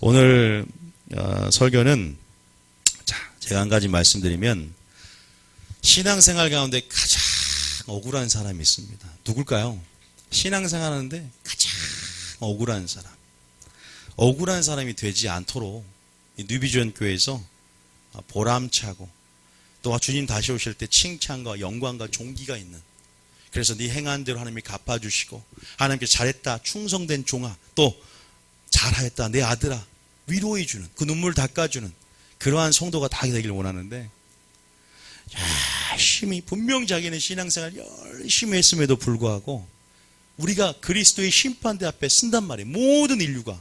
오늘 설교는 제가 한 가지 말씀드리면 신앙생활 가운데 가장 억울한 사람이 있습니다. 누굴까요? 신앙생활 하는데 가장 억울한 사람. 억울한 사람이 되지 않도록 이 뉴비전 교회에서 보람차고 또 주님 다시 오실 때 칭찬과 영광과 존귀가 있는, 그래서 네 행한 대로 하나님이 갚아주시고 하나님께 잘했다 충성된 종아, 또 잘하였다 내 아들아 위로해주는, 그 눈물 닦아주는 그러한 성도가 다 되길 원하는데, 열심히 분명 자기는 신앙생활 열심히 했음에도 불구하고 우리가 그리스도의 심판대 앞에 쓴단 말이에요. 모든 인류가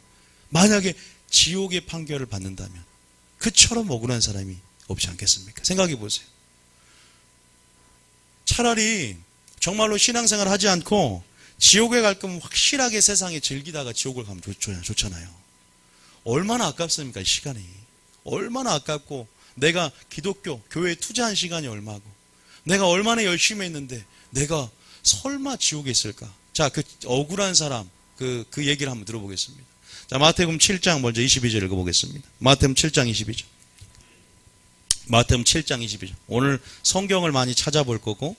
만약에 지옥의 판결을 받는다면 그처럼 억울한 사람이 없지 않겠습니까? 생각해 보세요. 차라리 정말로 신앙생활 하지 않고 지옥에 갈 거면 확실하게 세상에 즐기다가 지옥을 가면 좋잖아요. 얼마나 아깝습니까? 이 시간이 얼마나 아깝고, 내가 기독교 교회에 투자한 시간이 얼마고, 내가 얼마나 열심히 했는데 내가 설마 지옥에 있을까? 자, 그 억울한 사람 그 얘기를 한번 들어보겠습니다. 자, 마태복음 7장 먼저 22절 읽어보겠습니다. 마태복음 7장 22절. 마태복음 7장 22절. 오늘 성경을 많이 찾아볼 거고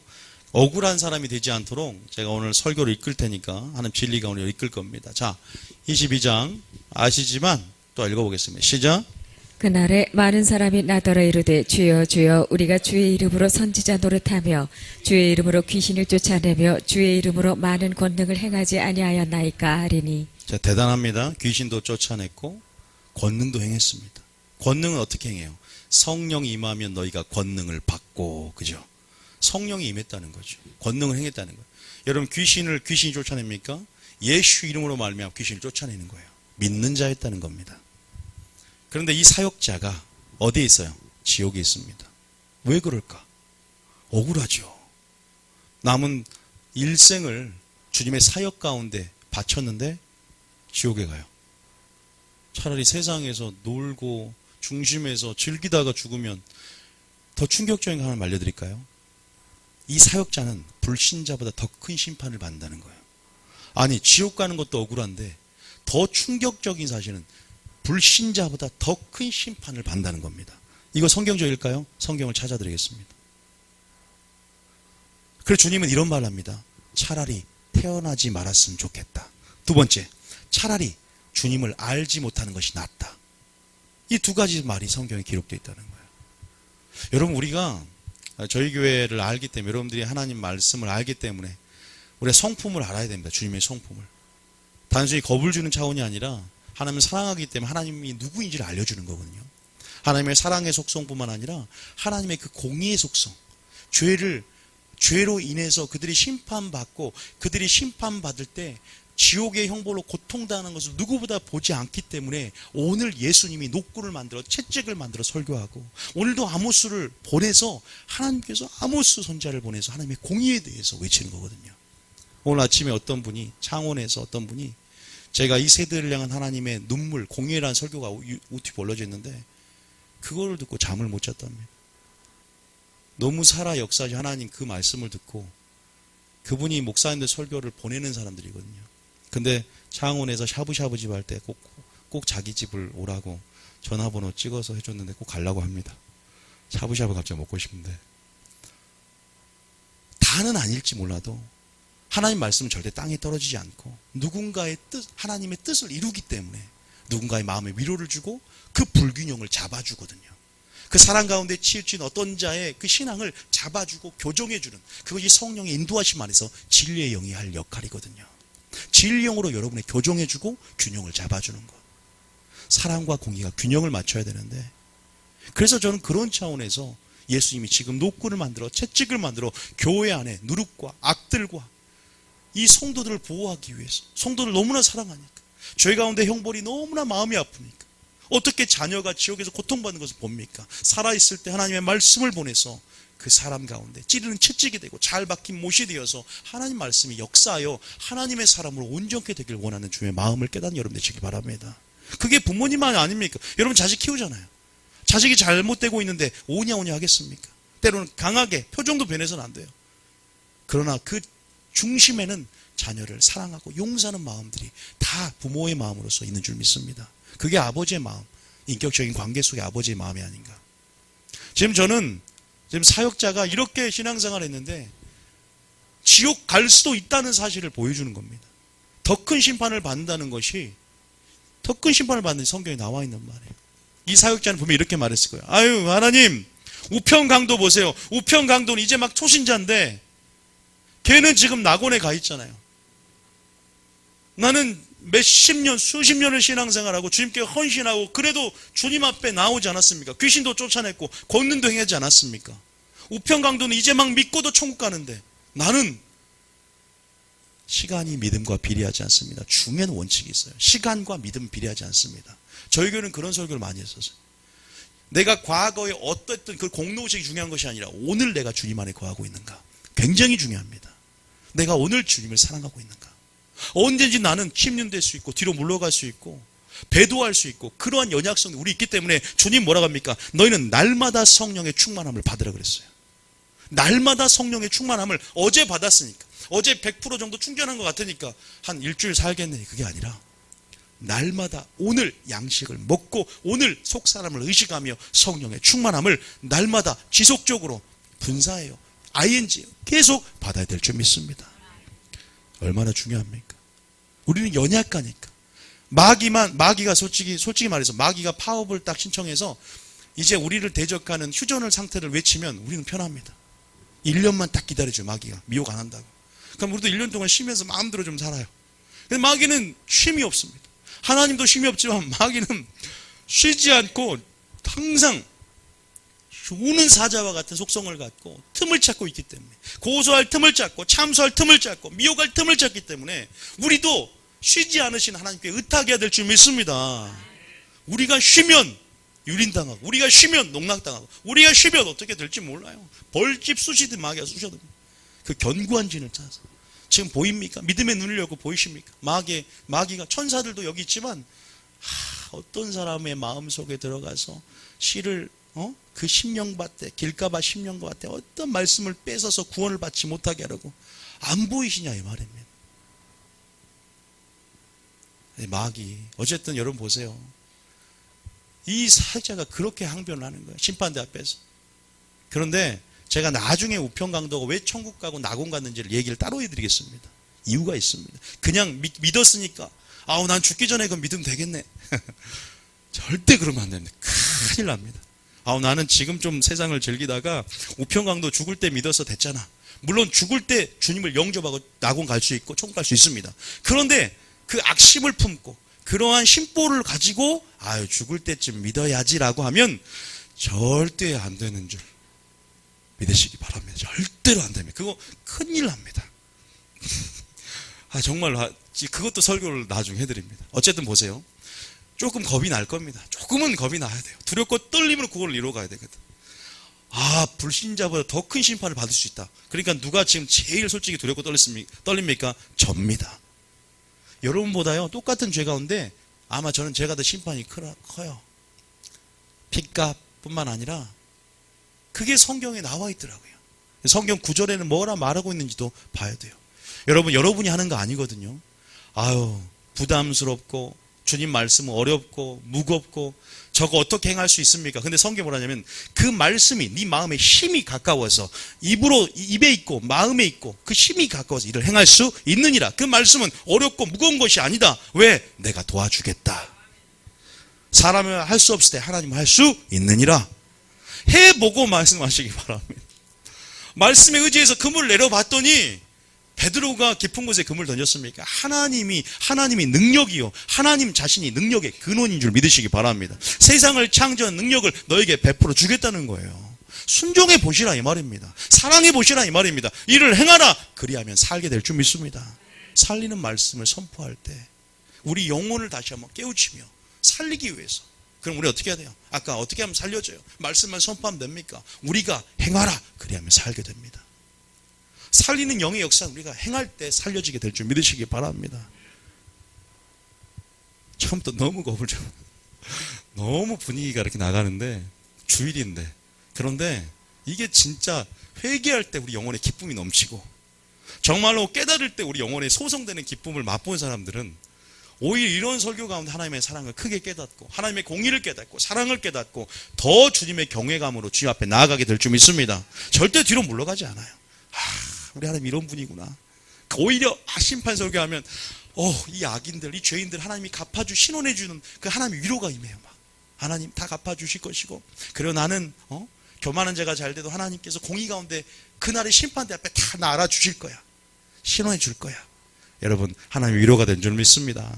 억울한 사람이 되지 않도록 제가 오늘 설교를 이끌 테니까 하나님 진리가 오늘 이끌 겁니다. 자, 22장 아시지만 또 읽어보겠습니다. 시작. 그날에 많은 사람이 나더러 이르되 주여 주여 우리가 주의 이름으로 선지자 노릇하며 주의 이름으로 귀신을 쫓아내며 주의 이름으로 많은 권능을 행하지 아니하였나이까 하리니. 자, 대단합니다. 귀신도 쫓아냈고 권능도 행했습니다. 권능은 어떻게 행해요? 성령이 임하면 너희가 권능을 받고, 그죠? 성령이 임했다는 거죠. 권능을 행했다는 거예요. 여러분, 귀신이 쫓아냅니까? 예수 이름으로 말미암아 귀신을 쫓아내는 거예요. 믿는 자였다는 겁니다. 그런데 이 사역자가 어디에 있어요? 지옥에 있습니다. 왜 그럴까? 억울하죠. 남은 일생을 주님의 사역 가운데 바쳤는데 지옥에 가요. 차라리 세상에서 놀고 중심에서 즐기다가 죽으면 더 충격적인 거 하나 알려드릴까요? 이 사역자는 불신자보다 더 큰 심판을 받는다는 거예요. 아니, 지옥 가는 것도 억울한데 더 충격적인 사실은 불신자보다 더 큰 심판을 받는다는 겁니다. 이거 성경적일까요? 성경을 찾아드리겠습니다. 그래서 주님은 이런 말을 합니다. 차라리 태어나지 말았으면 좋겠다. 두 번째, 차라리 주님을 알지 못하는 것이 낫다. 이 두 가지 말이 성경에 기록되어 있다는 거예요. 여러분, 우리가 저희 교회를 알기 때문에, 여러분들이 하나님 말씀을 알기 때문에 우리가 성품을 알아야 됩니다. 주님의 성품을. 단순히 겁을 주는 차원이 아니라 하나님을 사랑하기 때문에 하나님이 누구인지를 알려주는 거거든요. 하나님의 사랑의 속성뿐만 아니라 하나님의 그 공의의 속성, 죄로 인해서 그들이 심판받고 그들이 심판받을 때 지옥의 형벌로 고통당하는 것을 누구보다 보지 않기 때문에 오늘 예수님이 녹구를 만들어 채찍을 만들어 설교하고, 오늘도 아모스를 보내서 하나님께서 아모스 선지자를 보내서 하나님의 공의에 대해서 외치는 거거든요. 오늘 아침에 어떤 분이, 창원에서 어떤 분이 제가 이 세대를 향한 하나님의 눈물, 공의라는 설교가 유튜브에 올라져 있는데 그거를 듣고 잠을 못 잤답니다. 너무 살아 역사하신 하나님 그 말씀을 듣고, 그분이 목사님들 설교를 보내는 사람들이거든요. 근데 창원에서 샤브샤브집 할 때 꼭 자기 집을 오라고 전화번호 찍어서 해줬는데 꼭 가려고 합니다. 샤브샤브 갑자기 먹고 싶은데. 다는 아닐지 몰라도 하나님 말씀은 절대 땅에 떨어지지 않고 누군가의 뜻, 하나님의 뜻을 이루기 때문에 누군가의 마음에 위로를 주고 그 불균형을 잡아주거든요. 그 사랑 가운데 치우친 어떤 자의 그 신앙을 잡아주고 교정해주는, 그것이 성령의 인도하심 안에서 진리의 영이 할 역할이거든요. 진리의 영으로 여러분의 교정해주고 균형을 잡아주는 것. 사랑과 공의가 균형을 맞춰야 되는데, 그래서 저는 그런 차원에서 예수님이 지금 녹구를 만들어 채찍을 만들어 교회 안에 누룩과 악들과 이 성도들을 보호하기 위해서, 성도를 너무나 사랑하니까, 죄 가운데 형벌이 너무나 마음이 아프니까 어떻게 자녀가 지옥에서 고통받는 것을 봅니까? 살아있을 때 하나님의 말씀을 보내서 그 사람 가운데 찌르는 채찍이 되고 잘 박힌 못이 되어서 하나님 말씀이 역사하여 하나님의 사람으로 온전케 되길 원하는 주의 마음을 깨닫는 여러분 되시기 바랍니다. 그게 부모님만 아닙니까? 여러분 자식 키우잖아요. 자식이 잘못되고 있는데 오냐오냐 하겠습니까? 때로는 강하게 표정도 변해서는 안 돼요. 그러나 그 중심에는 자녀를 사랑하고 용서하는 마음들이 다 부모의 마음으로서 있는 줄 믿습니다. 그게 아버지의 마음, 인격적인 관계 속의 아버지의 마음이 아닌가. 지금 저는 지금 사역자가 이렇게 신앙생활을 했는데 지옥 갈 수도 있다는 사실을 보여주는 겁니다. 더 큰 심판을 받는다는 것이, 더 큰 심판을 받는 성경에 나와 있는 말이에요. 이 사역자는 분명히 이렇게 말했을 거예요. 아유, 하나님, 우평강도 보세요. 우평강도는 이제 막 초신자인데 걔는 지금 낙원에 가 있잖아요. 나는 몇십 년, 수십 년을 신앙생활하고 주님께 헌신하고 그래도 주님 앞에 나오지 않았습니까? 귀신도 쫓아냈고 권능도 행하지 않았습니까? 우평강도는 이제 막 믿고도 천국 가는데 나는 시간이 믿음과 비례하지 않습니다. 중요한 원칙이 있어요. 시간과 믿음 비례하지 않습니다. 저희 교회는 그런 설교를 많이 했었어요. 내가 과거에 어떠했던 그 공로의식이 중요한 것이 아니라 오늘 내가 주님 안에 거하고 있는가. 굉장히 중요합니다. 내가 오늘 주님을 사랑하고 있는가. 언제든지 나는 침륜될 수 있고 뒤로 물러갈 수 있고 배도할 수 있고 그러한 연약성이 우리 있기 때문에 주님 뭐라고 합니까? 너희는 날마다 성령의 충만함을 받으라 그랬어요. 날마다 성령의 충만함을 어제 받았으니까, 어제 100% 정도 충전한 것 같으니까 한 일주일 살겠네. 그게 아니라 날마다 오늘 양식을 먹고 오늘 속사람을 의식하며 성령의 충만함을 날마다 지속적으로 분사해요. ing 계속 받아야 될 줄 믿습니다. 얼마나 중요합니까? 우리는 연약하니까. 마귀가 솔직히 말해서 마귀가 파업을 딱 신청해서 이제 우리를 대적하는 휴전을 상태를 외치면 우리는 편합니다. 1년만 딱 기다려줘요. 마귀가 미혹 안 한다고. 그럼 우리도 1년 동안 쉬면서 마음대로 좀 살아요. 근데 마귀는 쉼이 없습니다. 하나님도 쉼이 없지만 마귀는 쉬지 않고 항상 우는 사자와 같은 속성을 갖고 틈을 찾고 있기 때문에, 고소할 틈을 찾고 참소할 틈을 찾고 미혹할 틈을 찾기 때문에 우리도 쉬지 않으신 하나님께 의탁해야 될 줄 믿습니다. 우리가 쉬면 유린당하고 우리가 쉬면 농락당하고 우리가 쉬면 어떻게 될지 몰라요. 벌집 쑤시듯 마귀가 쑤셔도 그 견고한 진을 짜서. 지금 보입니까? 믿음의 눈을 열고 보이십니까? 마귀가 천사들도 여기 있지만 어떤 사람의 마음속에 들어가서 씨를 그 심령밭에 길가봐 심령밭에 어떤 말씀을 뺏어서 구원을 받지 못하게 하려고 안 보이시냐 이 말입니다. 마귀 어쨌든 여러분 보세요. 이 사역자가 그렇게 항변을 하는 거예요. 심판대 앞에서. 그런데 제가 나중에 우평강도가 왜 천국 가고 낙원 갔는지를 얘기를 따로 해드리겠습니다. 이유가 있습니다. 그냥 믿었으니까 난 죽기 전에 그건 믿으면 되겠네. 절대 그러면 안 됩니다. 큰일 납니다. 나는 지금 좀 세상을 즐기다가 우평강도 죽을 때 믿어서 됐잖아. 물론 죽을 때 주님을 영접하고 낙원 갈 수 있고 천국 갈 수 있습니다. 그런데 그 악심을 품고 그러한 심보를 가지고 죽을 때쯤 믿어야지라고 하면 절대 안 되는 줄 믿으시기 바랍니다. 절대로 안 됩니다. 그거 큰일 납니다. 정말 그것도 설교를 나중에 해드립니다. 어쨌든 보세요. 조금 겁이 날 겁니다. 조금은 겁이 나야 돼요. 두렵고 떨림으로 그걸 이뤄가야 되거든. 불신자보다 더 큰 심판을 받을 수 있다. 그러니까 누가 지금 제일 솔직히 두렵고 떨립니까? 접니다. 여러분보다요 똑같은 죄 가운데 아마 저는 제가 더 심판이 커요. 핏값뿐만 아니라 그게 성경에 나와 있더라고요. 성경 구절에는 뭐라 말하고 있는지도 봐야 돼요. 여러분이 하는 거 아니거든요. 부담스럽고 주님 말씀은 어렵고 무겁고 저거 어떻게 행할 수 있습니까? 근데 성경이 뭐라냐면 그 말씀이 네 마음에 힘이 가까워서 입에 있고 마음에 있고 그 힘이 가까워서 이를 행할 수 있느니라. 그 말씀은 어렵고 무거운 것이 아니다. 왜? 내가 도와주겠다. 사람은 할 수 없을 때 하나님은 할 수 있느니라. 해보고 말씀하시기 바랍니다. 말씀에 의지해서 그물을 내려봤더니 베드로가 깊은 곳에 그물 던졌습니까? 하나님이 능력이요. 하나님 자신이 능력의 근원인 줄 믿으시기 바랍니다. 세상을 창조한 능력을 너에게 베풀어 주겠다는 거예요. 순종해 보시라 이 말입니다. 사랑해 보시라 이 말입니다. 이를 행하라. 그리하면 살게 될 줄 믿습니다. 살리는 말씀을 선포할 때 우리 영혼을 다시 한번 깨우치며 살리기 위해서. 그럼 우리 어떻게 해야 돼요? 아까 어떻게 하면 살려져요? 말씀만 선포하면 됩니까? 우리가 행하라. 그리하면 살게 됩니다. 살리는 영의 역사는 우리가 행할 때 살려지게 될 줄 믿으시기 바랍니다. 처음부터 너무 겁을 좀 너무 분위기가 이렇게 나가는데 주일인데 그런데 이게 진짜 회개할 때 우리 영혼에 기쁨이 넘치고 정말로 깨달을 때 우리 영혼에 소성되는 기쁨을 맛본 사람들은 오히려 이런 설교 가운데 하나님의 사랑을 크게 깨닫고 하나님의 공의를 깨닫고 사랑을 깨닫고 더 주님의 경외감으로 주님 앞에 나아가게 될 줄 믿습니다. 절대 뒤로 물러가지 않아요. 우리 하나님 이런 분이구나. 오히려 심판 설교하면 이 악인들, 이 죄인들 하나님이 갚아주 신원해 주는 그 하나님의 위로가 임해요. 막 하나님 다 갚아주실 것이고, 그리고 나는 교만한 자가 잘 돼도 하나님께서 공의 가운데 그날의 심판대 앞에 다 나 알아주실 거야. 신원해 줄 거야. 여러분, 하나님의 위로가 된 줄 믿습니다.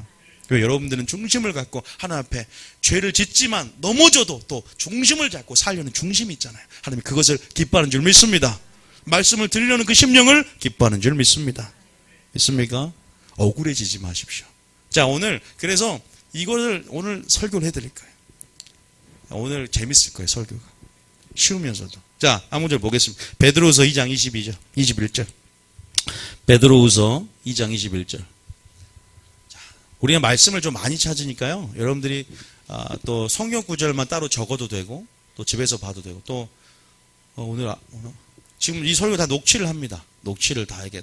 여러분들은 중심을 갖고 하나님 앞에 죄를 짓지만 넘어져도 또 중심을 잡고 살려는 중심이 있잖아요. 하나님이 그것을 기뻐하는 줄 믿습니다. 말씀을 드리려는 그 심령을 기뻐하는 줄 믿습니다. 믿습니까? 억울해지지 마십시오. 자, 그래서 이거를 오늘 설교를 해드릴 거예요. 오늘 재밌을 거예요, 설교가. 쉬우면서도. 자, 한 문절 보겠습니다. 베드로후서 2장 21절. 베드로후서 2장 21절. 우리가 말씀을 좀 많이 찾으니까요. 여러분들이 또 성경 구절만 따로 적어도 되고, 또 집에서 봐도 되고, 또 오늘 지금 이 설교 다 녹취를 합니다. 녹취를 다 이게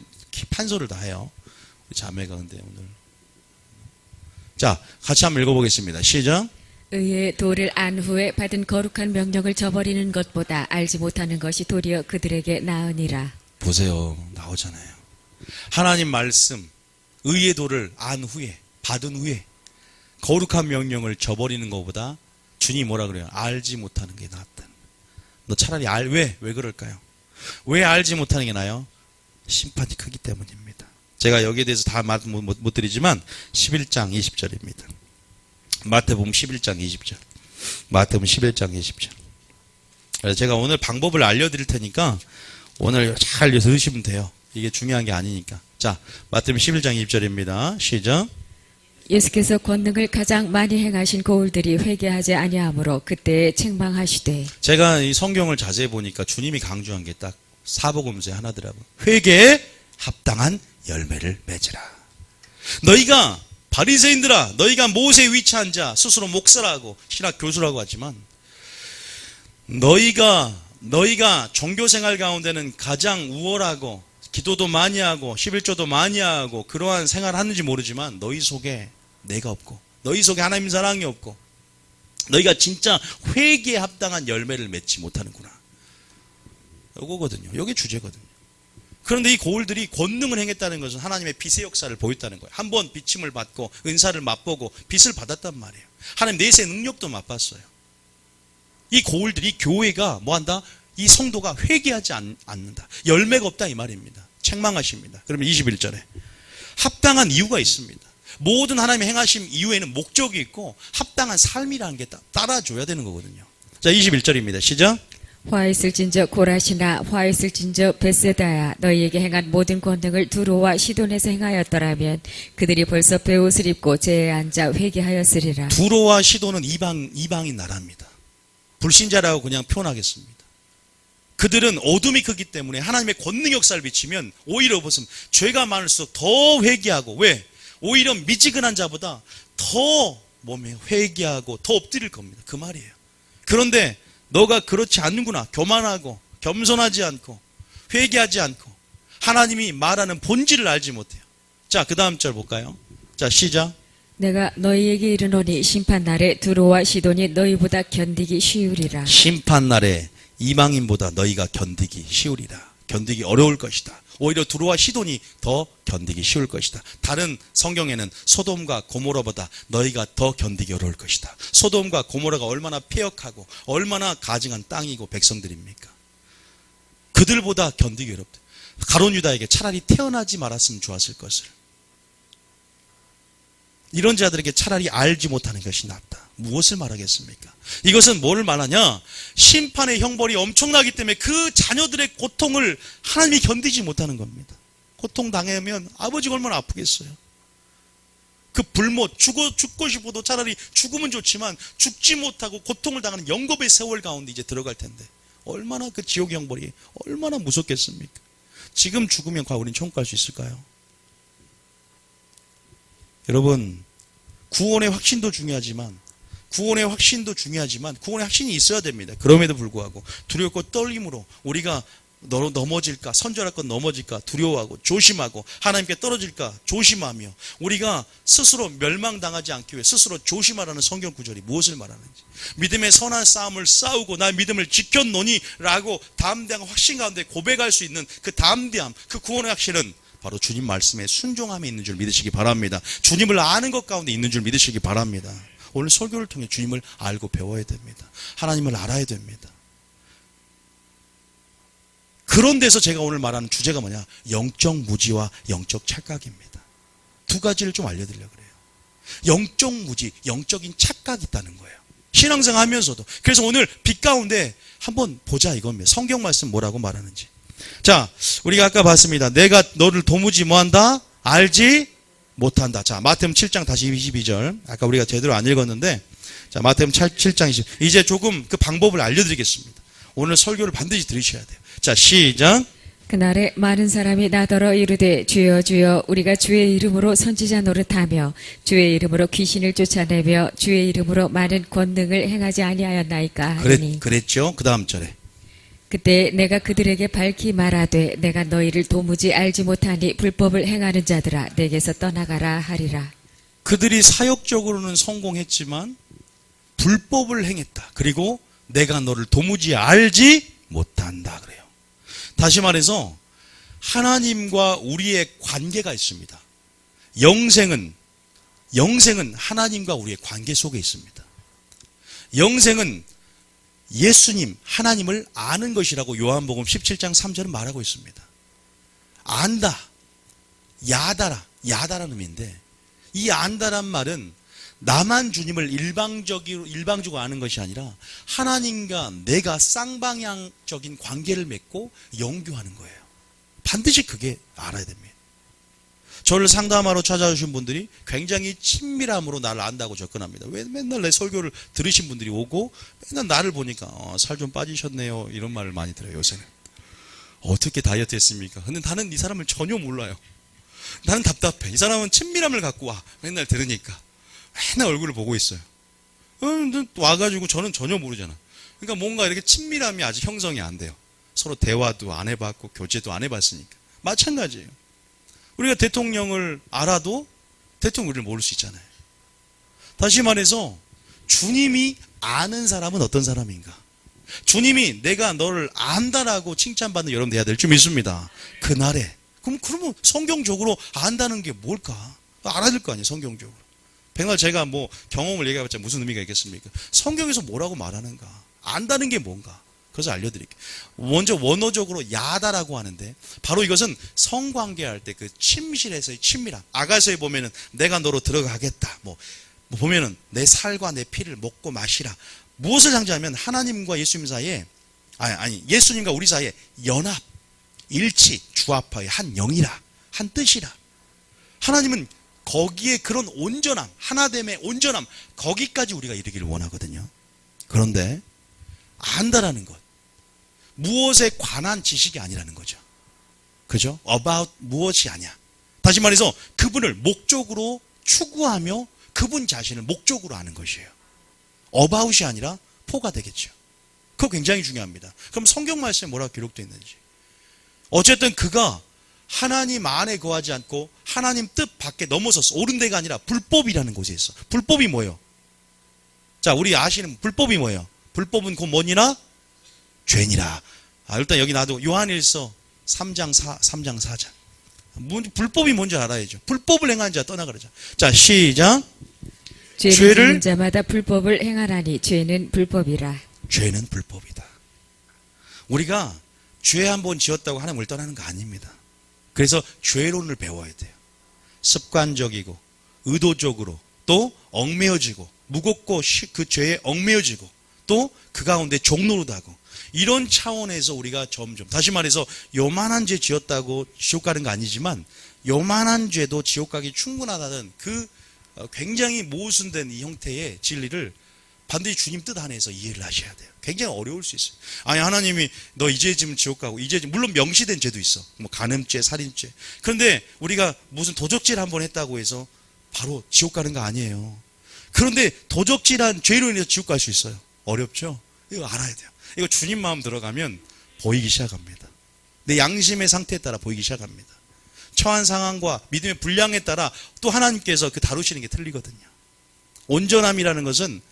판서를 다 해요. 우리 자매가 근데 오늘. 자, 같이 한번 읽어보겠습니다. 시작. 의의 도를 안 후에 받은 거룩한 명령을 저버리는 것보다 알지 못하는 것이 도리어 그들에게 나으니라. 보세요. 나오잖아요. 하나님 말씀, 의의 도를 안 후에, 받은 후에 거룩한 명령을 저버리는 것보다 주님이 뭐라 그래요? 알지 못하는 게 낫다. 너 차라리 왜 그럴까요? 왜 알지 못하는 게 나아요? 심판이 크기 때문입니다. 제가 여기에 대해서 다 못 드리지만 11장 20절입니다. 마태복음 11장 20절. 마태복음 11장 20절. 그래서 제가 오늘 방법을 알려드릴 테니까 오늘 잘 들으시면 돼요. 이게 중요한 게 아니니까. 자, 마태복음 11장 20절입니다. 시작. 예수께서 권능을 가장 많이 행하신 고울들이 회개하지 아니하므로 그때에 책망하시되. 제가 이 성경을 자세히 보니까 주님이 강조한 게 딱 사복음서에 하나더라고요. 회개에 합당한 열매를 맺으라. 너희가 바리새인들아, 너희가 모세에 위치한 자, 스스로 목사라고 신학 교수라고 하지만 너희가 종교생활 가운데는 가장 우월하고 기도도 많이 하고 11조도 많이 하고 그러한 생활을 하는지 모르지만 너희 속에 내가 없고 너희 속에 하나님 사랑이 없고 너희가 진짜 회개에 합당한 열매를 맺지 못하는구나. 이거거든요. 이게 주제거든요. 그런데 이 고울들이 권능을 행했다는 것은 하나님의 빛의 역사를 보였다는 거예요. 한번 비침을 받고 은사를 맛보고 빛을 받았단 말이에요. 하나님 내세 능력도 맛봤어요. 이 고울들이 교회가 뭐한다? 이 성도가 회개하지 않는다. 열매가 없다 이 말입니다. 책망하십니다. 그러면 21절에 합당한 이유가 있습니다. 모든 하나님의 행하심 이후에는 목적이 있고 합당한 삶이라는 게 따라줘야 되는 거거든요. 자, 21절입니다. 시작. 화 있을진저 고라시나 화 있을진저 베세다야 너희에게 행한 모든 권능을 두로와 시돈에서 행하였더라면 그들이 벌써 베옷을 입고 제에 앉아 회개하였으리라. 두로와 시돈은 이방인 나라입니다. 불신자라고 그냥 표현하겠습니다. 그들은 어둠이 크기 때문에 하나님의 권능 역사를 비치면 오히려 무슨 죄가 많을수록 더 회개하고, 왜? 오히려 미지근한 자보다 더 회개하고 더 엎드릴 겁니다. 그 말이에요. 그런데 너가 그렇지 않는구나. 교만하고 겸손하지 않고 회개하지 않고 하나님이 말하는 본질을 알지 못해요. 자, 그 다음 절 볼까요? 자, 시작. 내가 너희에게 이르노니 심판날에 두로와 시돈이 너희보다 견디기 쉬우리라. 심판날에 이방인보다 너희가 견디기 쉬우리라. 견디기 어려울 것이다. 오히려 두로와 시돈이 더 견디기 쉬울 것이다. 다른 성경에는 소돔과 고모라보다 너희가 더 견디기 어려울 것이다. 소돔과 고모라가 얼마나 폐역하고 얼마나 가증한 땅이고 백성들입니까? 그들보다 견디기 어렵다. 가룟 유다에게 차라리 태어나지 말았으면 좋았을 것을. 이런 자들에게 차라리 알지 못하는 것이 낫다. 무엇을 말하겠습니까? 이것은 뭐를 말하냐? 심판의 형벌이 엄청나기 때문에 그 자녀들의 고통을 하나님이 견디지 못하는 겁니다. 고통당하면 아버지가 얼마나 아프겠어요. 그 불못, 죽고 싶어도 차라리 죽으면 좋지만 죽지 못하고 고통을 당하는 영겁의 세월 가운데 이제 들어갈 텐데 얼마나 그 지옥의 형벌이 얼마나 무섭겠습니까? 지금 죽으면 과연 우리는 천국 갈 수 있을까요? 여러분, 구원의 확신도 중요하지만 구원의 확신이 있어야 됩니다. 그럼에도 불구하고 두렵고 떨림으로 우리가 넘어질까, 선전할 건 넘어질까 두려워하고 조심하고, 하나님께 떨어질까 조심하며, 우리가 스스로 멸망당하지 않기 위해 스스로 조심하라는 성경 구절이 무엇을 말하는지, 믿음의 선한 싸움을 싸우고 나 믿음을 지켰노니 라고 담대한 확신 가운데 고백할 수 있는 그 담대함, 그 구원의 확신은 바로 주님 말씀에 순종함에 있는 줄 믿으시기 바랍니다. 주님을 아는 것 가운데 있는 줄 믿으시기 바랍니다. 오늘 설교를 통해 주님을 알고 배워야 됩니다. 하나님을 알아야 됩니다. 그런 데서 제가 오늘 말하는 주제가 뭐냐? 영적 무지와 영적 착각입니다. 두 가지를 좀 알려드리려고 그래요. 영적 무지, 영적인 착각이 있다는 거예요. 신앙생활 하면서도. 그래서 오늘 빛 가운데 한번 보자 이겁니다. 성경 말씀 뭐라고 말하는지. 자, 우리가 아까 봤습니다. 내가 너를 도무지 뭐한다? 알지 못한다. 자, 마태복음 7장 다시 22절. 아까 우리가 제대로 안 읽었는데, 자, 마태복음 7장 20. 이제 조금 그 방법을 알려드리겠습니다. 오늘 설교를 반드시 들으셔야 돼요. 자, 시작. 그날에 많은 사람이 나더러 이르되 주여 주여 우리가 주의 이름으로 선지자 노릇하며 주의 이름으로 귀신을 쫓아내며 주의 이름으로 많은 권능을 행하지 아니하였나이까 하니 그랬죠. 그 다음 절에. 그때 내가 그들에게 밝히 말하되 내가 너희를 도무지 알지 못하니 불법을 행하는 자들아 내게서 떠나가라 하리라. 그들이 사역적으로는 성공했지만 불법을 행했다. 그리고 내가 너를 도무지 알지 못한다 그래요. 다시 말해서 하나님과 우리의 관계가 있습니다. 영생은 하나님과 우리의 관계 속에 있습니다. 영생은 예수님, 하나님을 아는 것이라고 요한복음 17장 3절은 말하고 있습니다. 안다, 야다라는 의미인데, 이 안다란 말은 나만 주님을 일방적으로 아는 것이 아니라 하나님과 내가 쌍방향적인 관계를 맺고 영교하는 거예요. 반드시 그게 알아야 됩니다. 저를 상담하러 찾아오신 분들이 굉장히 친밀함으로 나를 안다고 접근합니다. 왜 맨날 내 설교를 들으신 분들이 오고 맨날 나를 보니까 살 좀 빠지셨네요 이런 말을 많이 들어요. 요새는 어떻게 다이어트 했습니까? 근데 나는 이 사람을 전혀 몰라요. 나는 답답해. 이 사람은 친밀함을 갖고 와. 맨날 들으니까 맨날 얼굴을 보고 있어요. 와가지고 저는 전혀 모르잖아. 그러니까 뭔가 이렇게 친밀함이 아직 형성이 안 돼요. 서로 대화도 안 해봤고 교제도 안 해봤으니까. 마찬가지예요. 우리가 대통령을 알아도 대통령 우리를 모를 수 있잖아요. 다시 말해서 주님이 아는 사람은 어떤 사람인가? 주님이 내가 너를 안다라고 칭찬받는 여러분 돼야 될 줄 믿습니다. 그날에. 그러면 성경적으로 안다는 게 뭘까? 알아야 될 거 아니에요, 성경적으로. 백날 제가 뭐 경험을 얘기해봤자 무슨 의미가 있겠습니까? 성경에서 뭐라고 말하는가? 안다는 게 뭔가? 그래서 알려드릴게요. 먼저 원어적으로 야다라고 하는데 바로 이것은 성관계할 때 그 침실에서의 친밀함. 아가서에 보면은 내가 너로 들어가겠다. 뭐 보면은 내 살과 내 피를 먹고 마시라. 무엇을 상징하면 하나님과 예수님 사이에 예수님과 우리 사이에 연합, 일치, 주합하여 한 영이라, 한 뜻이라. 하나님은 거기에 그런 온전함, 하나됨의 온전함, 거기까지 우리가 이르기를 원하거든요. 그런데 안다라는 것, 무엇에 관한 지식이 아니라는 거죠. 그죠? about 무엇이 아니야. 다시 말해서 그분을 목적으로 추구하며 그분 자신을 목적으로 아는 것이에요. about이 아니라 포가 되겠죠. 그거 굉장히 중요합니다. 그럼 성경 말씀에 뭐라고 기록되어 있는지. 어쨌든 그가 하나님 안에 거하지 않고 하나님 뜻 밖에 넘어섰어. 옳은 데가 아니라 불법이라는 곳에 있어. 불법이 뭐예요? 자, 우리 아시는 불법이 뭐예요? 불법은 곧 뭐니라? 죄니라. 일단 여기 나도 요한일서 3장 4장. 불법이 뭔지 알아야죠. 불법을 행하는 자 떠나가라자. 자, 시작. 죄를 짓는 자마다 불법을 행하나니 죄는 불법이라. 죄는 불법이다. 우리가 죄 한 번 지었다고 하나님을 떠나는 거 아닙니다. 그래서 죄론을 배워야 돼요. 습관적이고 의도적으로 또 얽매여지고 무겁고 그 죄에 얽매여지고 또 그 가운데 종노릇하고 이런 차원에서 우리가 점점 다시 말해서 요만한 죄 지었다고 지옥 가는 거 아니지만 요만한 죄도 지옥 가기 충분하다는 그 굉장히 모순된 이 형태의 진리를 반드시 주님 뜻 안에서 이해를 하셔야 돼요. 굉장히 어려울 수 있어요. 아니 하나님이 너 이 죄 지면 지옥 가고 이 죄 물론 명시된 죄도 있어. 뭐 간음죄, 살인죄. 그런데 우리가 무슨 도적질 한번 했다고 해서 바로 지옥 가는 거 아니에요. 그런데 도적질한 죄로 인해서 지옥 갈 수 있어요. 어렵죠? 이거 알아야 돼요. 이거 주님 마음 들어가면 보이기 시작합니다. 내 양심의 상태에 따라 보이기 시작합니다. 처한 상황과 믿음의 분량에 따라 또 하나님께서 그 다루시는 게 틀리거든요. 온전함이라는 것은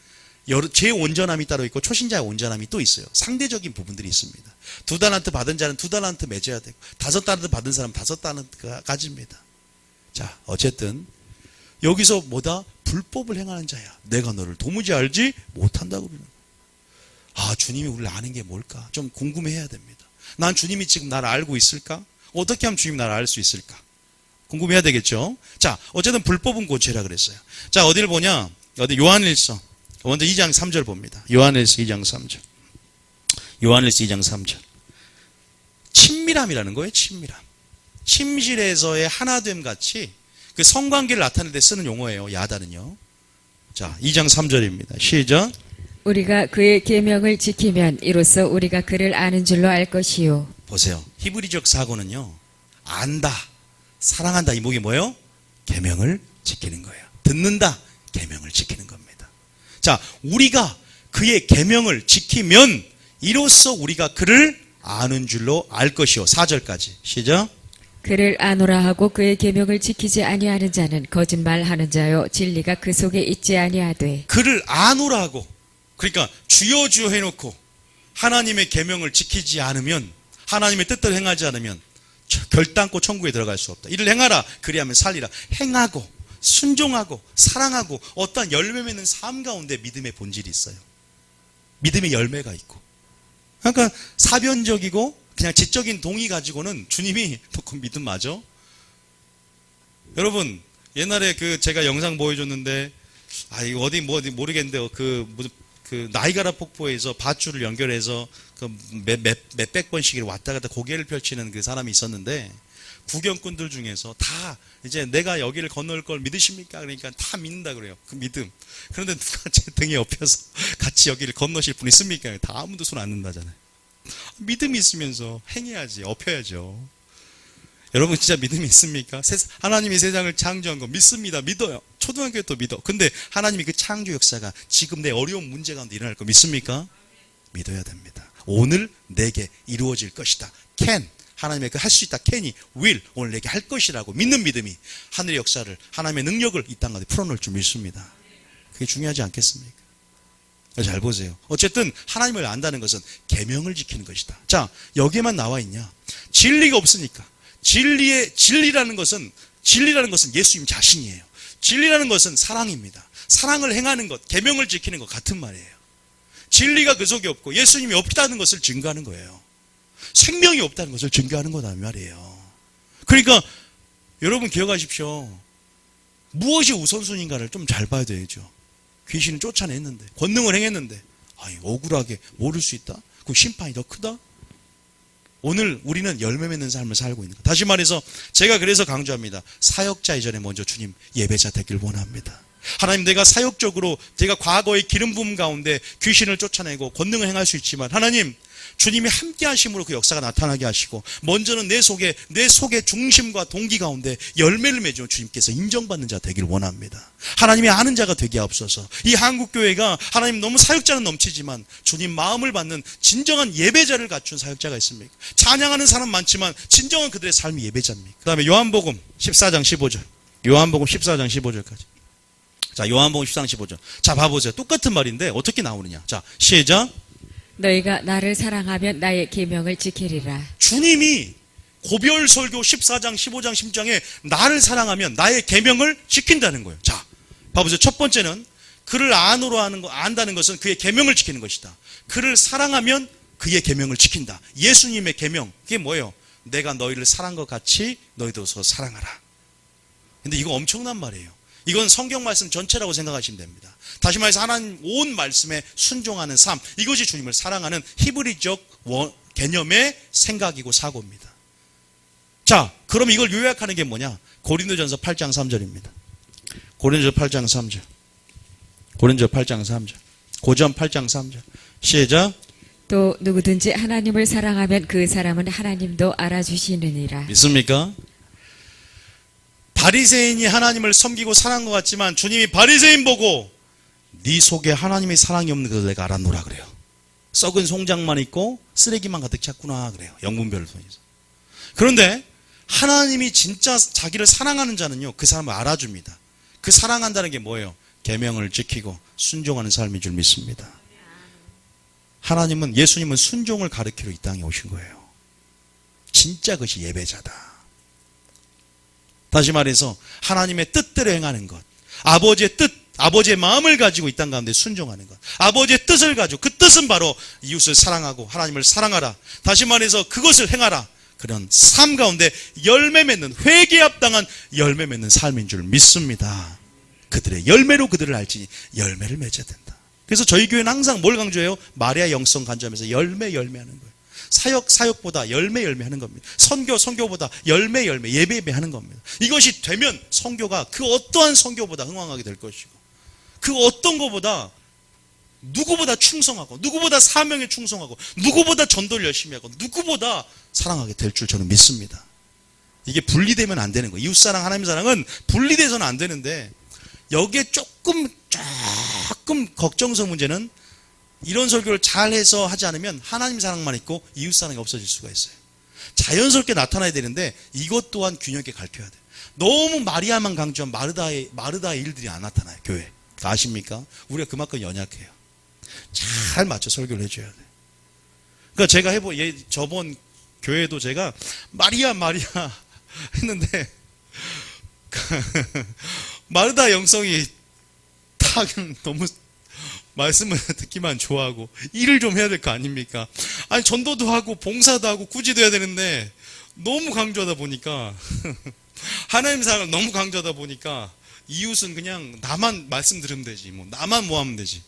제 온전함이 따로 있고 초신자의 온전함이 또 있어요. 상대적인 부분들이 있습니다. 2달란트 받은 자는 2달란트 맺어야 되고 5달란트 받은 사람은 5달란트가 가집니다. 자, 어쨌든 여기서 뭐다? 불법을 행하는 자야. 내가 너를 도무지 알지 못한다고 그러는 거야. 아, 주님이 우리를 아는 게 뭘까? 좀 궁금해해야 됩니다. 난 주님이 지금 나를 알고 있을까? 어떻게 하면 주님이 나를 알 수 있을까? 궁금해야 되겠죠? 자, 어쨌든 불법은 고체라 그랬어요. 자, 어디를 보냐? 어디 요한일서. 먼저 2장 3절 봅니다. 요한일서 2장 3절. 요한일서 2장 3절. 친밀함이라는 거예요, 친밀함. 침실에서의 하나됨 같이 그 성관계를 나타낼 때 쓰는 용어예요, 야다는요. 자, 2장 3절입니다. 시작. 우리가 그의 계명을 지키면 이로써 우리가 그를 아는 줄로 알 것이요. 보세요. 히브리적 사고는요, 안다, 사랑한다, 이 목이 뭐예요? 계명을 지키는 거예요. 듣는다, 계명을 지키는 겁니다. 자, 우리가 그의 계명을 지키면 이로써 우리가 그를 아는 줄로 알 것이요. 4절까지 시작. 그를 아노라 하고 그의 계명을 지키지 아니하는 자는 거짓말하는 자요 진리가 그 속에 있지 아니하되. 그를 아노라고, 그러니까 주여 주여 해놓고 하나님의 계명을 지키지 않으면, 하나님의 뜻대로 행하지 않으면 결단코 천국에 들어갈 수 없다. 이를 행하라 그리하면 살리라. 행하고 순종하고 사랑하고 어떠한 열매 맺는 삶 가운데 믿음의 본질이 있어요. 믿음의 열매가 있고. 그러니까 사변적이고 그냥 지적인 동의 가지고는 주님이 그 믿음 맞아? 여러분, 옛날에 제가 영상 보여줬는데, 이거 어디 모르겠는데, 그 나이가라 폭포에서 밧줄을 연결해서 몇백 번씩 왔다 갔다 고개를 펼치는 그 사람이 있었는데, 구경꾼들 중에서 다 이제 내가 여기를 건널 걸 믿으십니까? 그러니까 다 믿는다 그래요. 그 믿음. 그런데 누가 제 등에 엎여서 같이 여기를 건너실 분 있습니까? 다 아무도 손 안 든다잖아요. 믿음이 있으면서 행해야지, 엎혀야죠. 여러분 진짜 믿음이 있습니까? 하나님이 세상을 창조한 거 믿습니다. 믿어요. 초등학교 때 믿어. 근데 하나님이 그 창조 역사가 지금 내 어려운 문제 가운데 일어날 거 믿습니까? 믿어야 됩니다. 오늘 내게 이루어질 것이다. can. 하나님의 그 할 수 있다. can이 will. 오늘 내게 할 것이라고 믿는 믿음이 하늘의 역사를, 하나님의 능력을 이 땅 가운데 풀어놓을 줄 믿습니다. 그게 중요하지 않겠습니까? 잘 보세요. 어쨌든 하나님을 안다는 것은 계명을 지키는 것이다. 자, 여기에만 나와 있냐? 진리가 없으니까. 진리라는 것은 예수님 자신이에요. 진리라는 것은 사랑입니다. 사랑을 행하는 것, 계명을 지키는 것 같은 말이에요. 진리가 그 속에 없고 예수님이 없다는 것을 증거하는 거예요. 생명이 없다는 것을 증거하는 거란 말이에요. 그러니까 여러분 기억하십시오. 무엇이 우선순위인가를 좀 잘 봐야 되죠. 귀신을 쫓아냈는데, 권능을 행했는데, 억울하게 모를 수 있다? 그 심판이 더 크다? 오늘 우리는 열매 맺는 삶을 살고 있는 거예요. 다시 말해서 제가 그래서 강조합니다. 사역자 이전에 먼저 주님 예배자 되길 원합니다. 하나님, 내가 사역적으로 제가 과거의 기름 부음 가운데 귀신을 쫓아내고 권능을 행할 수 있지만, 하나님 주님이 함께 하심으로 그 역사가 나타나게 하시고, 먼저는 내 속의 중심과 동기 가운데 열매를 맺어 주님께서 인정받는 자 되길 원합니다. 하나님이 아는 자가 되게 하옵소서. 이 한국교회가 하나님 너무 사역자는 넘치지만 주님 마음을 받는 진정한 예배자를 갖춘 사역자가 있습니까? 찬양하는 사람 많지만 진정한 그들의 삶이 예배자입니까? 그 다음에 요한복음 14장 15절. 요한복음 14장 15절까지. 자, 요한복음 14장 15절. 자, 봐보세요. 똑같은 말인데 어떻게 나오느냐. 자, 시작. 너희가 나를 사랑하면 나의 계명을 지키리라. 주님이 고별설교 14장 15장 10장에 나를 사랑하면 나의 계명을 지킨다는 거예요. 자, 봐보세요. 첫 번째는 그를 안다는 것은 그의 계명을 지키는 것이다. 그를 사랑하면 그의 계명을 지킨다. 예수님의 계명, 그게 뭐예요? 내가 너희를 사랑한 것 같이 너희도 사랑하라. 근데 이거 엄청난 말이에요. 이건 성경 말씀 전체라고 생각하시면 됩니다. 다시 말해서 하나님 온 말씀에 순종하는 삶, 이것이 주님을 사랑하는 히브리적 개념의 생각이고 사고입니다. 자, 그럼 이걸 요약하는 게 뭐냐? 고린도전서 8장 3절입니다. 고린도전서 8장 3절. 고린도전서 8장 3절. 고전 8장 3절. 시작. 또 누구든지 하나님을 사랑하면 그 사람은 하나님도 알아주시느니라. 믿습니까? 바리새인이 하나님을 섬기고 사랑한 것 같지만 주님이 바리새인 보고 네 속에 하나님의 사랑이 없는 것을 내가 알았노라 그래요. 썩은 송장만 있고 쓰레기만 가득 찼구나 그래요. 영분별을 통해서. 그런데 하나님이 진짜 자기를 사랑하는 자는요, 그 사람을 알아줍니다. 그 사랑한다는 게 뭐예요? 계명을 지키고 순종하는 삶인 줄 믿습니다. 하나님은, 예수님은 순종을 가르치러 이 땅에 오신 거예요. 진짜 그것이 예배자다. 다시 말해서 하나님의 뜻대로 행하는 것, 아버지의 뜻, 아버지의 마음을 가지고 이 땅 가운데 순종하는 것, 아버지의 뜻을 가지고, 그 뜻은 바로 이웃을 사랑하고 하나님을 사랑하라, 다시 말해서 그것을 행하라, 그런 삶 가운데 열매 맺는, 회개에 합당한 열매 맺는 삶인 줄 믿습니다. 그들의 열매로 그들을 알지니 열매를 맺어야 된다. 그래서 저희 교회는 항상 뭘 강조해요? 마리아 영성 간주하면서 열매하는 거예요. 사역보다 열매하는 겁니다. 선교보다 예배 하는 겁니다. 이것이 되면 선교가 그 어떠한 선교보다 흥왕하게 될 것이고, 그 어떤 것보다 누구보다 충성하고, 누구보다 사명에 충성하고, 누구보다 전도를 열심히 하고, 누구보다 사랑하게 될 줄 저는 믿습니다. 이게 분리되면 안 되는 거예요. 이웃사랑, 하나님 사랑은 분리돼서는 안 되는데, 여기에 조금 걱정스러운 문제는, 이런 설교를 잘해서 하지 않으면 하나님 사랑만 있고 이웃 사랑이 없어질 수가 있어요. 자연스럽게 나타나야 되는데 이것 또한 균형 있게 가르쳐야 돼요. 너무 마리아만 강조한 마르다의 일들이 안 나타나요, 교회. 아십니까? 우리가 그만큼 연약해요. 잘 맞춰 설교를 해줘야 돼요. 그러니까 제가 저번 교회도 제가 마리아 했는데 마르다 영성이 다 너무 말씀을 듣기만 좋아하고 일을 좀 해야 될 거 아닙니까? 아니, 전도도 하고 봉사도 하고 구제도 해야 되는데 너무 강조하다 보니까 하나님 사랑을 너무 강조하다 보니까 이웃은 그냥 나만 말씀 들으면 되지, 뭐 나만 뭐 하면 되지.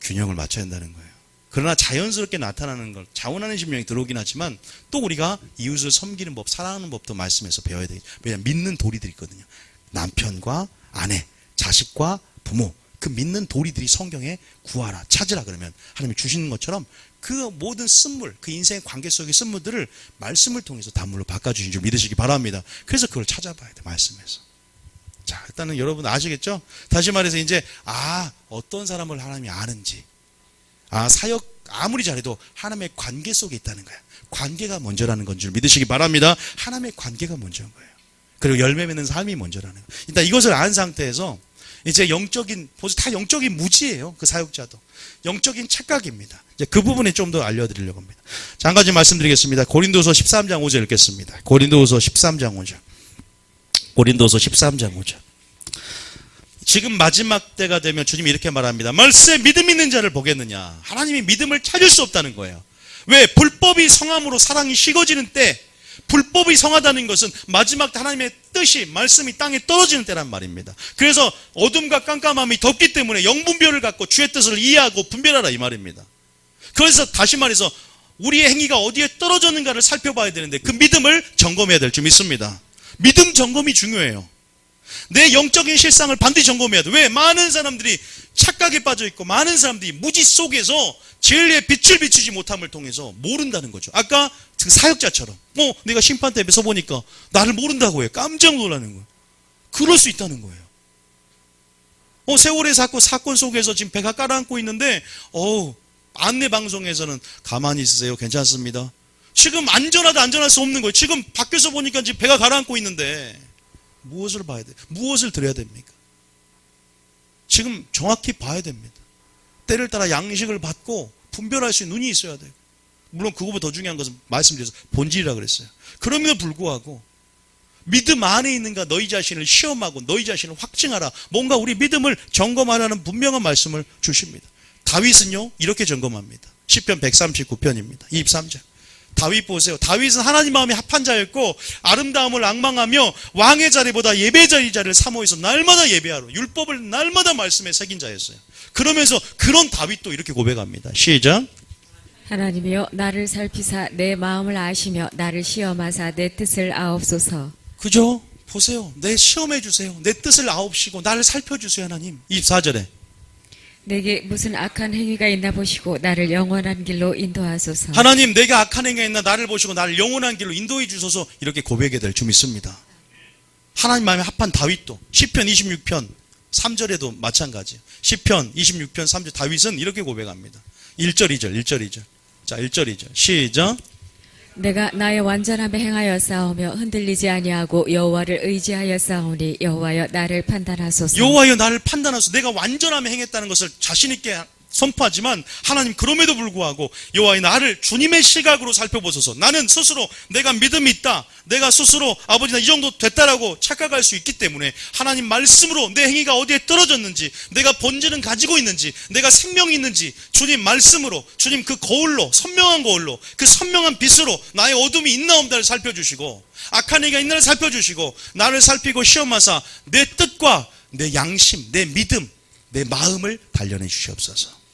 균형을 맞춰야 한다는 거예요. 그러나 자연스럽게 나타나는 걸, 자원하는 심령이 들어오긴 하지만 또 우리가 이웃을 섬기는 법, 사랑하는 법도 말씀에서 배워야 돼요. 왜냐하면 믿는 도리들이 있거든요. 남편과 아내, 자식과 부모, 그 믿는 도리들이 성경에 구하라, 찾으라 그러면 하나님이 주시는 것처럼 그 모든 쓴물, 그 인생의 관계 속의 쓴물들을 말씀을 통해서 단물로 바꿔주신 줄 믿으시기 바랍니다. 그래서 그걸 찾아봐야 돼, 말씀에서. 자, 일단은 여러분 아시겠죠? 다시 말해서 이제, 어떤 사람을 하나님이 아는지, 사역 아무리 잘해도 하나님의 관계 속에 있다는 거야. 관계가 먼저라는 건 줄 믿으시기 바랍니다. 하나님의 관계가 먼저인 거예요. 그리고 열매 맺는 삶이 먼저라는 거예요. 일단 이것을 안 상태에서 이제 다 영적인 무지예요. 그 사역자도. 영적인 착각입니다. 이제 그 부분에 좀 더 알려드리려고 합니다. 자, 한 가지 말씀드리겠습니다. 고린도서 13장 5절 읽겠습니다. 고린도서 13장 5절. 고린도서 13장 5절. 지금 마지막 때가 되면 주님이 이렇게 말합니다. 말세 믿음 있는 자를 보겠느냐. 하나님이 믿음을 찾을 수 없다는 거예요. 왜? 불법이 성함으로 사랑이 식어지는 때, 불법이 성하다는 것은 마지막 때 하나님의 뜻이, 말씀이 땅에 떨어지는 때란 말입니다. 그래서 어둠과 깜깜함이 덮기 때문에 영분별을 갖고 주의 뜻을 이해하고 분별하라, 이 말입니다. 그래서 다시 말해서 우리의 행위가 어디에 떨어졌는가를 살펴봐야 되는데 그 믿음을 점검해야 될 줄 믿습니다. 믿음 점검이 중요해요. 내 영적인 실상을 반드시 점검해야 돼. 왜? 많은 사람들이 착각에 빠져 있고 많은 사람들이 무지 속에서 진리의 빛을 비추지 못함을 통해서 모른다는 거죠. 아까 그 사역자처럼 내가 심판대 앞에 서보니까 나를 모른다고 해요. 깜짝 놀라는 거예요. 그럴 수 있다는 거예요. 세월의 사건 속에서 지금 배가 깔아앉고 있는데 안내 방송에서는 가만히 있으세요, 괜찮습니다. 지금 안전할 수 없는 거예요. 지금 밖에서 보니까 지금 배가 가라앉고 있는데 무엇을 봐야 돼? 무엇을 들어야 됩니까? 지금 정확히 봐야 됩니다. 때를 따라 양식을 받고 분별할 수 있는 눈이 있어야 돼요. 물론 그거보다 더 중요한 것은 말씀드려서 본질이라 그랬어요. 그럼에도 불구하고 믿음 안에 있는가 너희 자신을 시험하고 너희 자신을 확증하라. 뭔가 우리 믿음을 점검하라는 분명한 말씀을 주십니다. 다윗은요 이렇게 점검합니다. 시편 139편입니다. 23절. 다윗 보세요. 다윗은 하나님 마음에 합한 자였고 아름다움을 앙망하며 왕의 자리보다 예배자의 자리를 사모해서 날마다 예배하러 율법을 날마다 말씀에 새긴 자였어요. 그러면서 그런 다윗도 이렇게 고백합니다. 시작. 하나님이여 나를 살피사 내 마음을 아시며 나를 시험하사 내 뜻을 아옵소서. 그죠? 보세요. 내 시험해 주세요. 내 뜻을 아옵시고 나를 살펴주세요, 하나님. 24절에 내게 무슨 악한 행위가 있나 보시고 나를 영원한 길로 인도하소서. 하나님, 내가 악한 행위가 있나 나를 보시고 나를 영원한 길로 인도해 주소서. 이렇게 고백해야 될 줄 믿습니다. 하나님 마음에 합한 다윗도 시편 26편 3절에도 마찬가지예요. 시편 26편 3절 다윗은 이렇게 고백합니다. 1절 2절. 자, 1절 2절 시작. 내가 나의 완전함에 행하여 싸우며 흔들리지 아니하고 여호와를 의지하여 싸우니 여호와여 나를 판단하소서. 여호와여 나를 판단하소서. 내가 완전함에 행했다는 것을 자신 있게 선포하지만 하나님 그럼에도 불구하고 여호와여 나를 주님의 시각으로 살펴보소서. 나는 스스로 내가 믿음이 있다, 내가 스스로 아버지 나 이 정도 됐다라고 착각할 수 있기 때문에 하나님 말씀으로 내 행위가 어디에 떨어졌는지, 내가 본질은 가지고 있는지, 내가 생명이 있는지 주님 말씀으로, 주님 그 거울로, 선명한 거울로, 그 선명한 빛으로 나의 어둠이 있나 없나를 살펴주시고 악한 얘기가 있나를 살펴주시고 나를 살피고 시험하사 내 뜻과 내 양심, 내 믿음, 내 마음을 단련해 주시옵소서.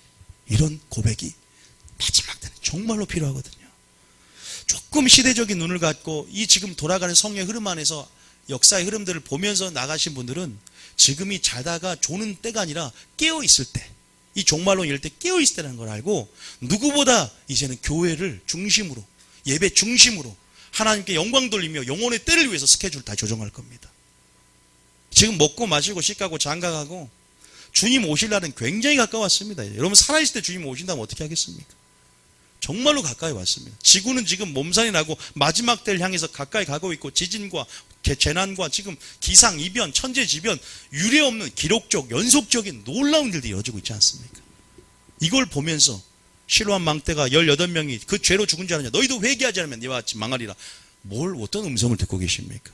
이런 고백이 마지막 때는 정말로 필요하거든요. 조금 시대적인 눈을 갖고 이 지금 돌아가는 성령의 흐름 안에서 역사의 흐름들을 보면서 나가신 분들은 지금이 자다가 조는 때가 아니라 깨어있을 때, 이 종말론 이럴 때 깨어있을 때라는 걸 알고 누구보다 이제는 교회를 중심으로, 예배 중심으로 하나님께 영광 돌리며 영혼의 때를 위해서 스케줄 다 조정할 겁니다. 지금 먹고 마시고 씻가고 장가가고 주님 오실 날은 굉장히 가까웠습니다. 여러분 살아있을 때 주님 오신다면 어떻게 하겠습니까? 정말로 가까이 왔습니다. 지구는 지금 몸살이 나고 마지막 때를 향해서 가까이 가고 있고 지진과 재난과 지금 기상이변, 천재지변, 유례없는 기록적, 연속적인 놀라운 일들이 이어지고 있지 않습니까? 이걸 보면서 실로암 망대가 18명이 그 죄로 죽은 줄 아느냐, 너희도 회개하지 않으면 네와 같이 망하리라. 뭘 어떤 음성을 듣고 계십니까?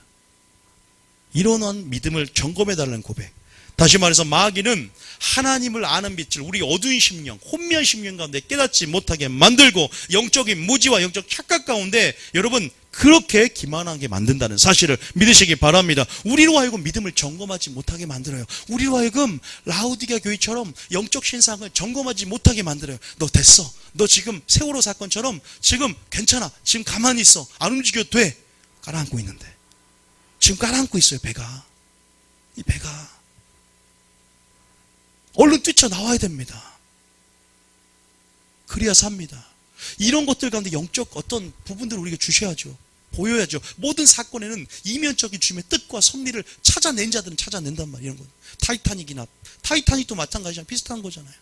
이런 믿음을 점검해달라는 고백. 다시 말해서 마귀는 하나님을 아는 빛을 우리 어두운 심령, 혼미한 심령 가운데 깨닫지 못하게 만들고 영적인 무지와 영적 착각 가운데 여러분 그렇게 기만하게 만든다는 사실을 믿으시기 바랍니다. 우리로 하여금 믿음을 점검하지 못하게 만들어요. 우리로 하여금 라우디게아 교회처럼 영적 신상을 점검하지 못하게 만들어요. 너 됐어. 너 지금 세월호 사건처럼 지금 괜찮아. 지금 가만히 있어. 안 움직여도 돼. 깔아앉고 있는데. 지금 깔아앉고 있어요. 배가. 이 배가. 얼른 뛰쳐나와야 됩니다. 그래야 삽니다. 이런 것들 가운데 영적 어떤 부분들을 우리가 주셔야죠. 보여야죠. 모든 사건에는 이면적인 주님의 뜻과 섭리를 찾아낸 자들은 찾아낸단 말이에요. 이런 건. 타이타닉도 마찬가지잖아요. 비슷한 거잖아요.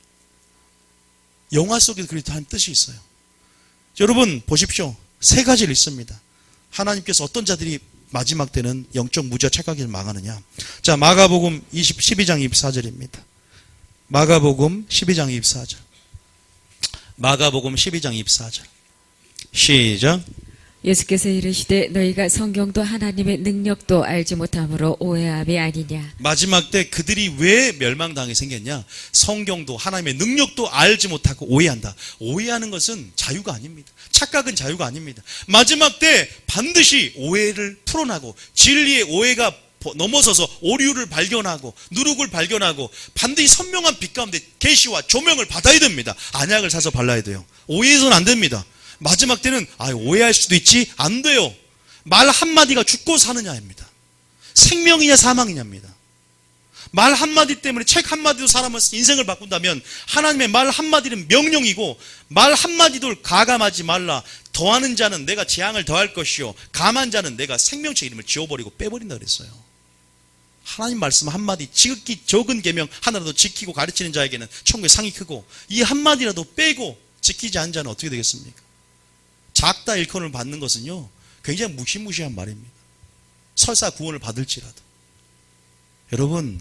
영화 속에도 그렇게 하는 뜻이 있어요. 여러분 보십시오. 3가지를 있습니다. 하나님께서 어떤 자들이 마지막 때는 영적 무지와 착각을 망하느냐. 자, 마가복음 12장 24절입니다. 마가복음 12장 24절. 마가복음 12장 24절. 시작. 예수께서 이르시되 너희가 성경도 하나님의 능력도 알지 못함으로 오해함이 아니냐. 마지막 때 그들이 왜 멸망당하게 생겼냐? 성경도 하나님의 능력도 알지 못하고 오해한다. 오해하는 것은 자유가 아닙니다. 착각은 자유가 아닙니다. 마지막 때 반드시 오해를 풀어나고 진리의 오해가 넘어서서 오류를 발견하고 누룩을 발견하고 반드시 선명한 빛 가운데 계시와 조명을 받아야 됩니다. 안약을 사서 발라야 돼요. 오해해서는 안 됩니다. 마지막 때는 오해할 수도 있지? 안 돼요. 말 한마디가 죽고 사느냐입니다. 생명이냐 사망이냐입니다. 말 한마디 때문에 책 한마디도 사람은 인생을 바꾼다면 하나님의 말 한마디는 명령이고 말 한마디도 가감하지 말라. 더하는 자는 내가 재앙을 더할 것이요 감한 자는 내가 생명체 이름을 지워버리고 빼버린다 그랬어요. 하나님 말씀 한마디 지극히 적은 계명 하나라도 지키고 가르치는 자에게는 천국의 상이 크고 이 한마디라도 빼고 지키지 않은 자는 어떻게 되겠습니까? 작다 일컬음을 받는 것은요 굉장히 무시무시한 말입니다. 설사 구원을 받을지라도. 여러분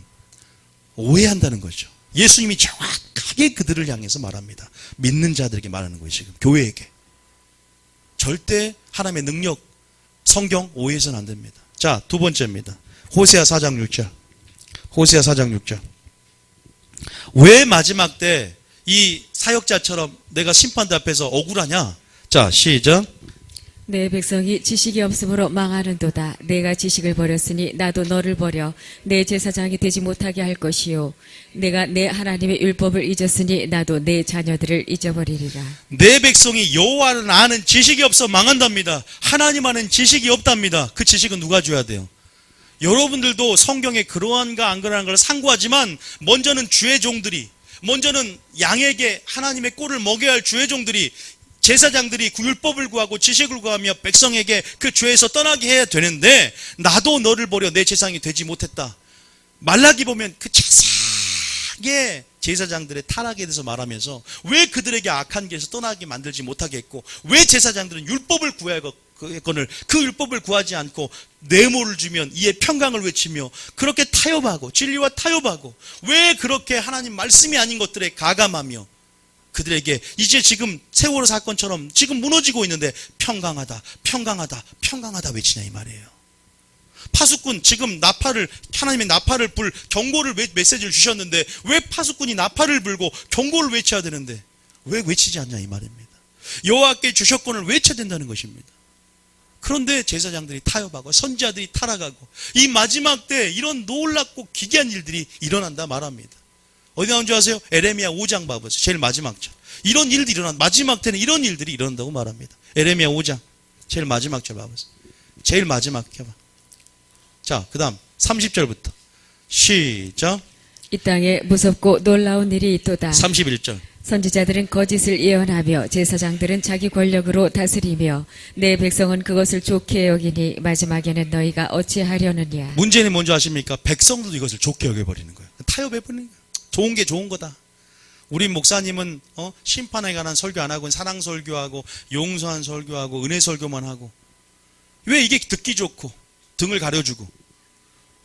오해한다는 거죠. 예수님이 정확하게 그들을 향해서 말합니다. 믿는 자들에게 말하는 거예요. 지금 교회에게. 절대 하나님의 능력 성경 오해해서는 안 됩니다. 자, 2번째입니다. 호세아 4장 6절. 호세아 4장 6절. 왜 마지막 때 이 사역자처럼 내가 심판대 앞에서 억울하냐? 자, 시작. 내 백성이 지식이 없으므로 망하는도다. 내가 지식을 버렸으니 나도 너를 버려 내 제사장이 되지 못하게 할 것이요 내가 내 하나님의 율법을 잊었으니 나도 내 자녀들을 잊어버리리라. 내 백성이 여호와를 아는 지식이 없어 망한답니다. 하나님 아는 지식이 없답니다. 그 지식은 누가 줘야 돼요? 여러분들도 성경에 그러한가 안 그러한 걸 상고하지만 먼저는 주의 종들이, 먼저는 양에게 하나님의 꼴을 먹여야 할 주의 종들이, 제사장들이 율법을 구하고 지식을 구하며 백성에게 그 죄에서 떠나게 해야 되는데 나도 너를 버려 내 제사장이 되지 못했다. 말라기 보면 그 제사장들의 타락에 대해서 말하면서 왜 그들에게 악한 길에서 떠나게 만들지 못하게 했고, 왜 제사장들은 율법을 구해야 했거늘 그 율법을 구하지 않고 네모를 주면 이에 평강을 외치며 그렇게 타협하고 진리와 타협하고, 왜 그렇게 하나님 말씀이 아닌 것들에 가감하며 그들에게 이제 지금 세월호 사건처럼 지금 무너지고 있는데 평강하다 평강하다 평강하다 외치냐 이 말이에요. 파수꾼 지금 나팔을, 하나님의 나팔을 불 경고를 메시지를 주셨는데 왜 파수꾼이 나팔을 불고 경고를 외쳐야 되는데 왜 외치지 않냐 이 말입니다. 여호와께 주셨건을 외쳐야 된다는 것입니다. 그런데 제사장들이 타협하고 선지자들이 타락하고 이 마지막 때 이런 놀랍고 기괴한 일들이 일어난다 말합니다. 어디 나온 줄 아세요? 에레미야 5장 봐보세요. 제일 마지막 절. 이런 일들이 일어난, 마지막 때는 이런 일들이 일어난다고 말합니다. 에레미야 5장 제일 마지막 절 봐보세요. 제일 마지막 해봐. 자, 그 다음 30절부터 시작. 이 땅에 무섭고 놀라운 일이 있도다. 31절. 선지자들은 거짓을 예언하며 제사장들은 자기 권력으로 다스리며 내 백성은 그것을 좋게 여기니 마지막에는 너희가 어찌하려느냐. 문제는 뭔지 아십니까? 백성들도 이것을 좋게 여겨버리는 거예요. 타협해버리는 거예요. 좋은 게 좋은 거다. 우리 목사님은 심판에 관한 설교 안 하고 사랑 설교하고 용서한 설교하고 은혜 설교만 하고, 왜 이게 듣기 좋고 등을 가려주고,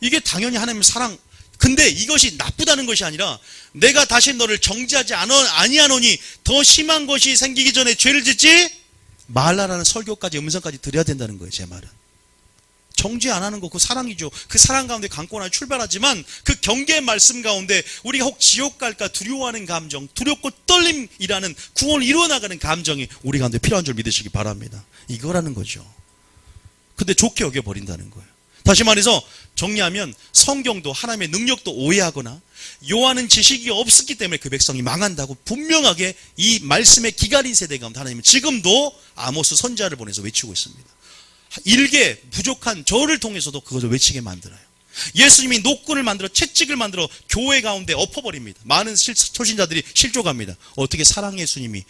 이게 당연히 하나님의 사랑. 근데 이것이 나쁘다는 것이 아니라 내가 다시 너를 정죄하지 아니하노니 더 심한 것이 생기기 전에 죄를 짓지 말라라는 설교까지 음성까지 드려야 된다는 거예요. 제 말은 정죄 안 하는 거, 그 사랑이죠. 그 사랑 가운데 강권하여 출발하지만 그 경계의 말씀 가운데 우리가 혹 지옥 갈까 두려워하는 감정, 두렵고 떨림이라는 구원을 이루어나가는 감정이 우리 가운데 필요한 줄 믿으시기 바랍니다. 이거라는 거죠. 근데 좋게 여겨버린다는 거예요. 다시 말해서 정리하면 성경도 하나님의 능력도 오해하거나 요하는 지식이 없었기 때문에 그 백성이 망한다고 분명하게 이 말씀의 기갈인 세대 가운데 하나님은 지금도 아모스 선지자를 보내서 외치고 있습니다. 일개 부족한 저를 통해서도 그것을 외치게 만들어요. 예수님이 노끈을 만들어 채찍을 만들어 교회 가운데 엎어버립니다. 많은 초신자들이 실족합니다. 어떻게 사랑의 예수님이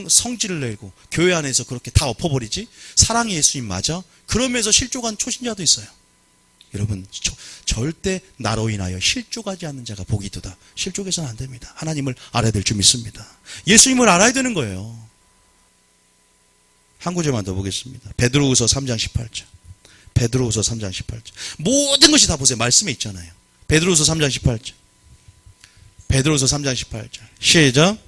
성질을 내고 교회 안에서 그렇게 다 엎어버리지? 사랑의 예수님 맞아? 그러면서 실족한 초신자도 있어요. 여러분, 절대 나로 인하여 실족하지 않는 자가 복이 있도다. 실족해서는 안 됩니다. 하나님을 알아야 될 줄 믿습니다. 예수님을 알아야 되는 거예요. 한 구절만 더 보겠습니다. 베드로후서 3장 18절. 베드로후서 3장 18절. 모든 것이 다 보세요. 말씀에 있잖아요. 베드로후서 3장 18절. 베드로후서 3장 18절. 시작.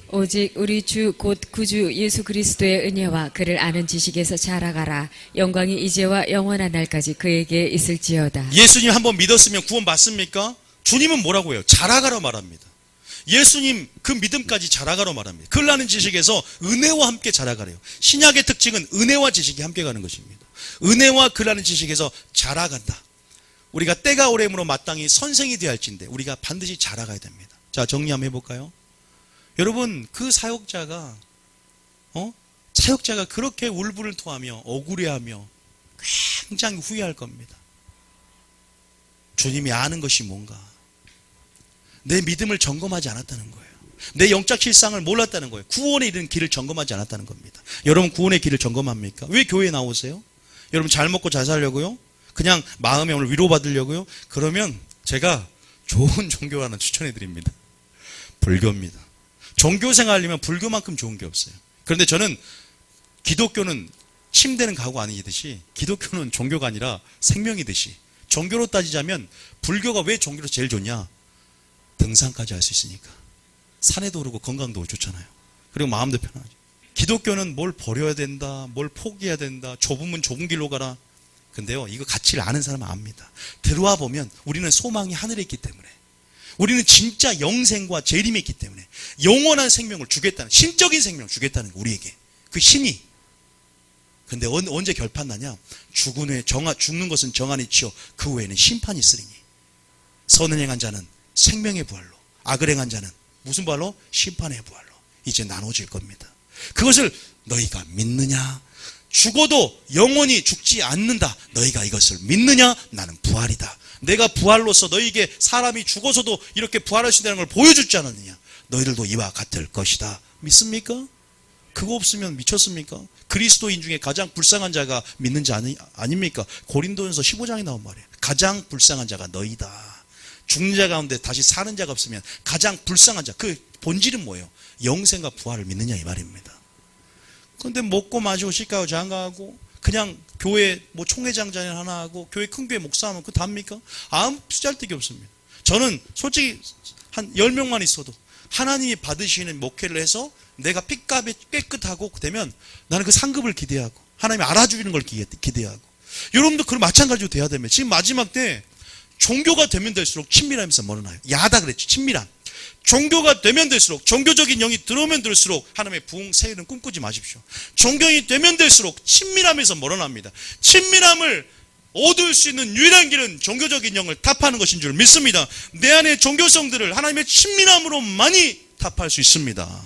오직 우리 주 곧 구주 예수 그리스도의 은혜와 그를 아는 지식에서 자라가라. 영광이 이제와 영원한 날까지 그에게 있을지어다. 예수님 한번 믿었으면 구원 받습니까? 주님은 뭐라고 해요? 자라가라 말합니다. 예수님 그 믿음까지 자라가라 말합니다. 그를 아는 지식에서 은혜와 함께 자라가래요. 신약의 특징은 은혜와 지식이 함께 가는 것입니다. 은혜와 그를 아는 지식에서 자라간다. 우리가 때가 오래므로 마땅히 선생이 되어야 할진데 우리가 반드시 자라가야 됩니다. 자, 정리 한번 해볼까요? 여러분, 그 사역자가 그렇게 울분을 토하며 억울해하며 굉장히 후회할 겁니다. 주님이 아는 것이 뭔가, 내 믿음을 점검하지 않았다는 거예요. 내 영적 실상을 몰랐다는 거예요. 구원에 이르는 길을 점검하지 않았다는 겁니다. 여러분, 구원의 길을 점검합니까? 왜 교회에 나오세요? 여러분, 잘 먹고 잘 살려고요? 그냥 마음의 오늘 위로받으려고요? 그러면 제가 좋은 종교 하나 추천해 드립니다. 불교입니다. 종교 생활이면 불교만큼 좋은 게 없어요. 그런데 저는 기독교는 침대는 가구 아니듯이 기독교는 종교가 아니라 생명이듯이, 종교로 따지자면 불교가 왜 종교로 제일 좋냐? 등산까지 할 수 있으니까. 산에도 오르고 건강도 좋잖아요. 그리고 마음도 편하죠. 기독교는 뭘 버려야 된다, 뭘 포기해야 된다, 좁으면 좁은 길로 가라. 근데요, 이거 가치를 아는 사람은 압니다. 들어와 보면 우리는 소망이 하늘에 있기 때문에, 우리는 진짜 영생과 재림이 있기 때문에 영원한 생명을 주겠다는, 신적인 생명을 주겠다는 거, 우리에게. 그 신이. 근데 언제 결판 나냐? 죽은 후에 죽는 것은 정한이 치요 그 후에는 심판이 있으리니 선을 행한 자는 생명의 부활로, 악을 행한 자는 무슨 부활로? 심판의 부활로 이제 나눠질 겁니다. 그것을 너희가 믿느냐? 죽어도 영원히 죽지 않는다. 너희가 이것을 믿느냐? 나는 부활이다. 내가 부활로서 너희에게 사람이 죽어서도 이렇게 부활할 수 있다는 걸 보여주지 않았느냐? 너희들도 이와 같을 것이다. 믿습니까? 그거 없으면 미쳤습니까? 그리스도인 중에 가장 불쌍한 자가 믿는 자 아닙니까? 고린도전서 15장에 나온 말이에요. 가장 불쌍한 자가 너희다. 죽는 자 가운데 다시 사는 자가 없으면 가장 불쌍한 자, 그 본질은 뭐예요? 영생과 부활을 믿느냐 이 말입니다. 그런데 먹고 마시고 시가고 장가하고 그냥 교회 뭐 총회장자를 하나 하고 교회 큰 교회 목사하면 그거 답니까? 아무 쓰잘데기 없습니다. 저는 솔직히 한 10명만 있어도 하나님이 받으시는 목회를 해서 내가 핏값이 깨끗하고 되면 나는 그 상급을 기대하고 하나님이 알아주는 걸 기대하고 여러분도 그런 마찬가지로 돼야 됩니다. 지금 마지막 때 종교가 되면 될수록 친밀함에서 멀어나요. 야다 그랬죠. 친밀함. 종교가 되면 될수록 종교적인 영이 들어오면 들수록 하나님의 부흥 세일은 꿈꾸지 마십시오. 종교이 되면 될수록 친밀함에서 멀어납니다. 친밀함을 얻을 수 있는 유일한 길은 종교적인 영을 답하는 것인 줄 믿습니다. 내 안의 종교성들을 하나님의 친밀함으로 많이 답할 수 있습니다.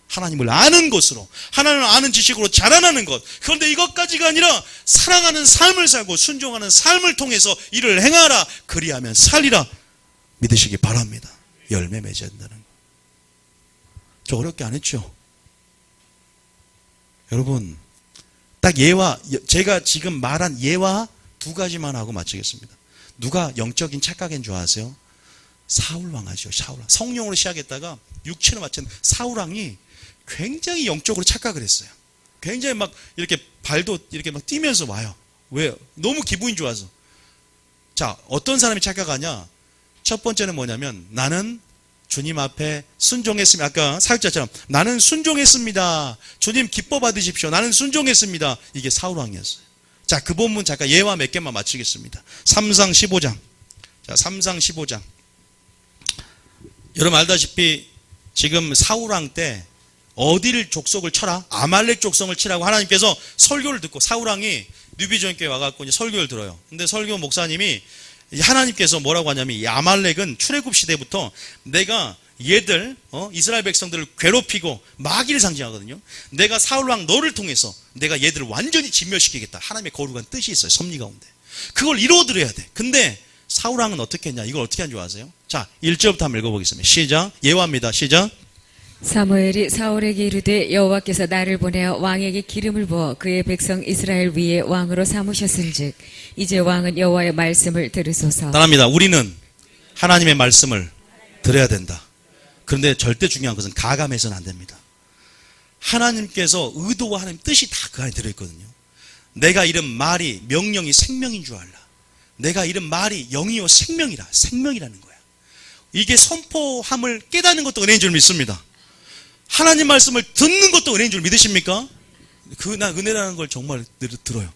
하나님을 아는 것으로, 하나님을 아는 지식으로 자라나는 것. 그런데 이것까지가 아니라 사랑하는 삶을 살고 순종하는 삶을 통해서 이를 행하라. 그리하면 살리라. 믿으시기 바랍니다. 열매 맺어야 된다는 거. 저 어렵게 안 했죠? 여러분, 딱 예와, 제가 지금 말한 예와 두 가지만 하고 마치겠습니다. 누가 영적인 착각인 줄 아세요? 사울왕 하죠. 사울왕. 성령으로 시작했다가 육체로 마친 사울왕이 굉장히 영적으로 착각을 했어요. 굉장히 막 이렇게 발도 이렇게 막 뛰면서 와요. 왜요? 너무 기분이 좋아서. 자, 어떤 사람이 착각하냐? 첫 번째는 뭐냐면 나는 주님 앞에 순종했습니다. 아까 사역자처럼 나는 순종했습니다. 주님 기뻐 받으십시오. 나는 순종했습니다. 이게 사울왕이었어요. 자, 그 본문 잠깐 예화 몇 개만 마치겠습니다. 3상 15장. 자, 3상 15장. 여러분 알다시피 지금 사울왕 때 어디를 족속을 쳐라? 아말렉 족속을 치라고 하나님께서 설교를 듣고 사울왕이 뉴비전교에 와갖고 이제 설교를 들어요. 근데 설교 목사님이 하나님께서 뭐라고 하냐면 이 아말렉은 출애굽 시대부터 내가 얘들 이스라엘 백성들을 괴롭히고 마귀를 상징하거든요. 내가 사울왕 너를 통해서 내가 얘들을 완전히 진멸시키겠다. 하나님의 거룩한 뜻이 있어요. 섭리 가운데. 그걸 이루어드려야 돼. 근데 사울왕은 어떻게 했냐? 이걸 어떻게 한 줄 아세요? 자, 1절부터 한번 읽어보겠습니다. 시작. 예화입니다. 시작. 사무엘이 사울에게 이르되 여호와께서 나를 보내어 왕에게 기름을 부어 그의 백성 이스라엘 위에 왕으로 삼으셨은즉 이제 왕은 여호와의 말씀을 들으소서. 따라합니다. 우리는 하나님의 말씀을 들어야 된다. 그런데 절대 중요한 것은 가감해서는 안 됩니다. 하나님께서 의도와 하나님 뜻이 다 그 안에 들어있거든요. 내가 이런 말이 명령이 생명인 줄 알라. 내가 이런 말이 영이요 생명이라. 생명이라는 거야. 이게 선포함을 깨닫는 것도 은혜인 줄 믿습니다. 하나님 말씀을 듣는 것도 은혜인 줄 믿으십니까? 나 은혜라는 걸 정말 들어요.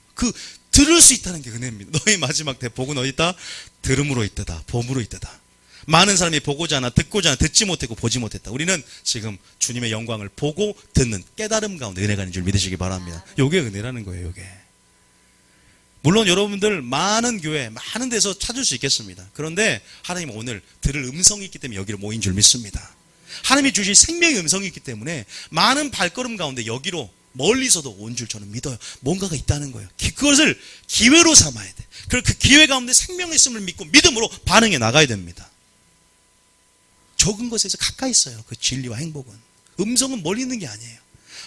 들을 수 있다는 게 은혜입니다. 너희 마지막 때 복은 어디 있다? 들음으로 있다다. 봄으로 있다다. 많은 사람이 보고자 하나 듣고자 하나 듣지 못했고 보지 못했다. 우리는 지금 주님의 영광을 보고 듣는 깨달음 가운데 은혜가 있는 줄 믿으시기 바랍니다. 이게 은혜라는 거예요. 이게. 물론 여러분들 많은 교회 많은 데서 찾을 수 있겠습니다. 그런데 하나님은 오늘 들을 음성이 있기 때문에 여기로 모인 줄 믿습니다. 하나님이 주신 생명의 음성이 있기 때문에 많은 발걸음 가운데 여기로 멀리서도 온 줄 저는 믿어요. 뭔가가 있다는 거예요. 그것을 기회로 삼아야 돼. 그 기회 가운데 생명의 있음을 믿고 믿음으로 반응해 나가야 됩니다. 적은 것에서 가까이 있어요. 그 진리와 행복은. 음성은 멀리 있는 게 아니에요.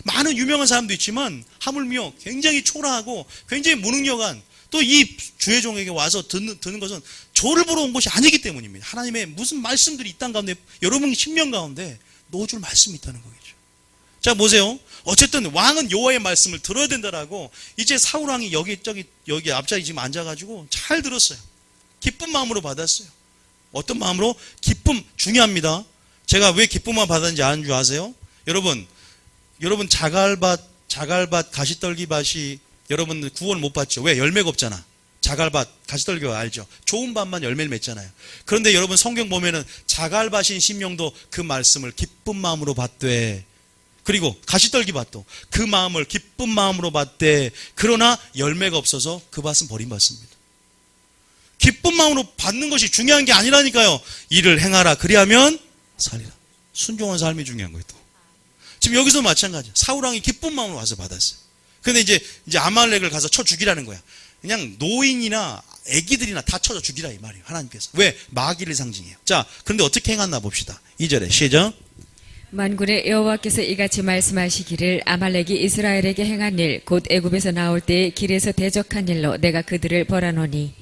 많은 유명한 사람도 있지만 하물며 굉장히 초라하고 굉장히 무능력한 또 이 주의 종에게 와서 듣는 것은 저를 보러 온 것이 아니기 때문입니다. 하나님의 무슨 말씀들이 이 땅 가운데 여러분 심령 가운데 넣어줄 말씀이 있다는 거겠죠. 자 보세요. 어쨌든 왕은 여호와의 말씀을 들어야 된다라고 이제 사울왕이 여기 앞자리 지금 앉아가지고 잘 들었어요. 기쁜 마음으로 받았어요. 어떤 마음으로? 기쁨 중요합니다. 제가 왜 기쁨만 받았는지 아는 줄 아세요? 여러분 자갈밭 가시떨기밭이 여러분 구원 못 받죠. 왜? 열매가 없잖아. 자갈밭 가시떨기가 알죠. 좋은 밭만 열매를 맺잖아요. 그런데 여러분 성경 보면은 자갈밭인 심령도 그 말씀을 기쁜 마음으로 받되 그리고 가시떨기밭도 그 마음을 기쁜 마음으로 받되 그러나 열매가 없어서 그 밭은 버림받습니다. 기쁜 마음으로 받는 것이 중요한 게 아니라니까요. 이를 행하라 그리하면 살리라. 순종한 삶이 중요한 거예요. 또. 지금 여기서 마찬가지야. 사울왕이 기쁜 마음으로 와서 받았어요. 근데 이제 아말렉을 가서 쳐 죽이라는 거야. 그냥 노인이나 애기들이나 다 쳐서 죽이라 이 말이에요. 하나님께서. 왜? 마귀를 상징해요. 자, 그런데 어떻게 행했나 봅시다. 2절에 시작. 만군의 여호와께서 이같이 말씀하시기를 아말렉이 이스라엘에게 행한 일 곧 애굽에서 나올 때에 길에서 대적한 일로 내가 그들을 벌하노니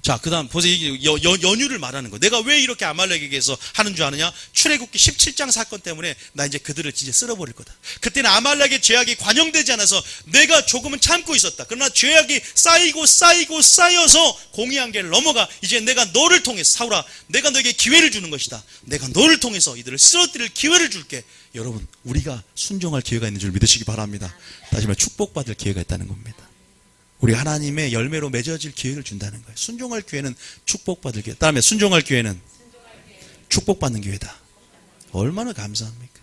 자, 그 다음, 보세요. 이게 연유를 말하는 거. 내가 왜 이렇게 아말렉에게서 하는 줄 아느냐? 출애굽기 17장 사건 때문에 나 이제 그들을 진짜 쓸어버릴 거다. 그때는 아말렉의 죄악이 관영되지 않아서 내가 조금은 참고 있었다. 그러나 죄악이 쌓여서 공의 한계를 넘어가 이제 내가 너를 통해서, 사울아, 내가 너에게 기회를 주는 것이다. 내가 너를 통해서 이들을 쓰러뜨릴 기회를 줄게. 여러분, 우리가 순종할 기회가 있는 줄 믿으시기 바랍니다. 다시 말해 축복받을 기회가 있다는 겁니다. 우리 하나님의 열매로 맺어질 기회를 준다는 거예요. 순종할 기회는 축복받을 기회. 다음에 순종할 기회는 축복받는 기회다. 얼마나 감사합니까?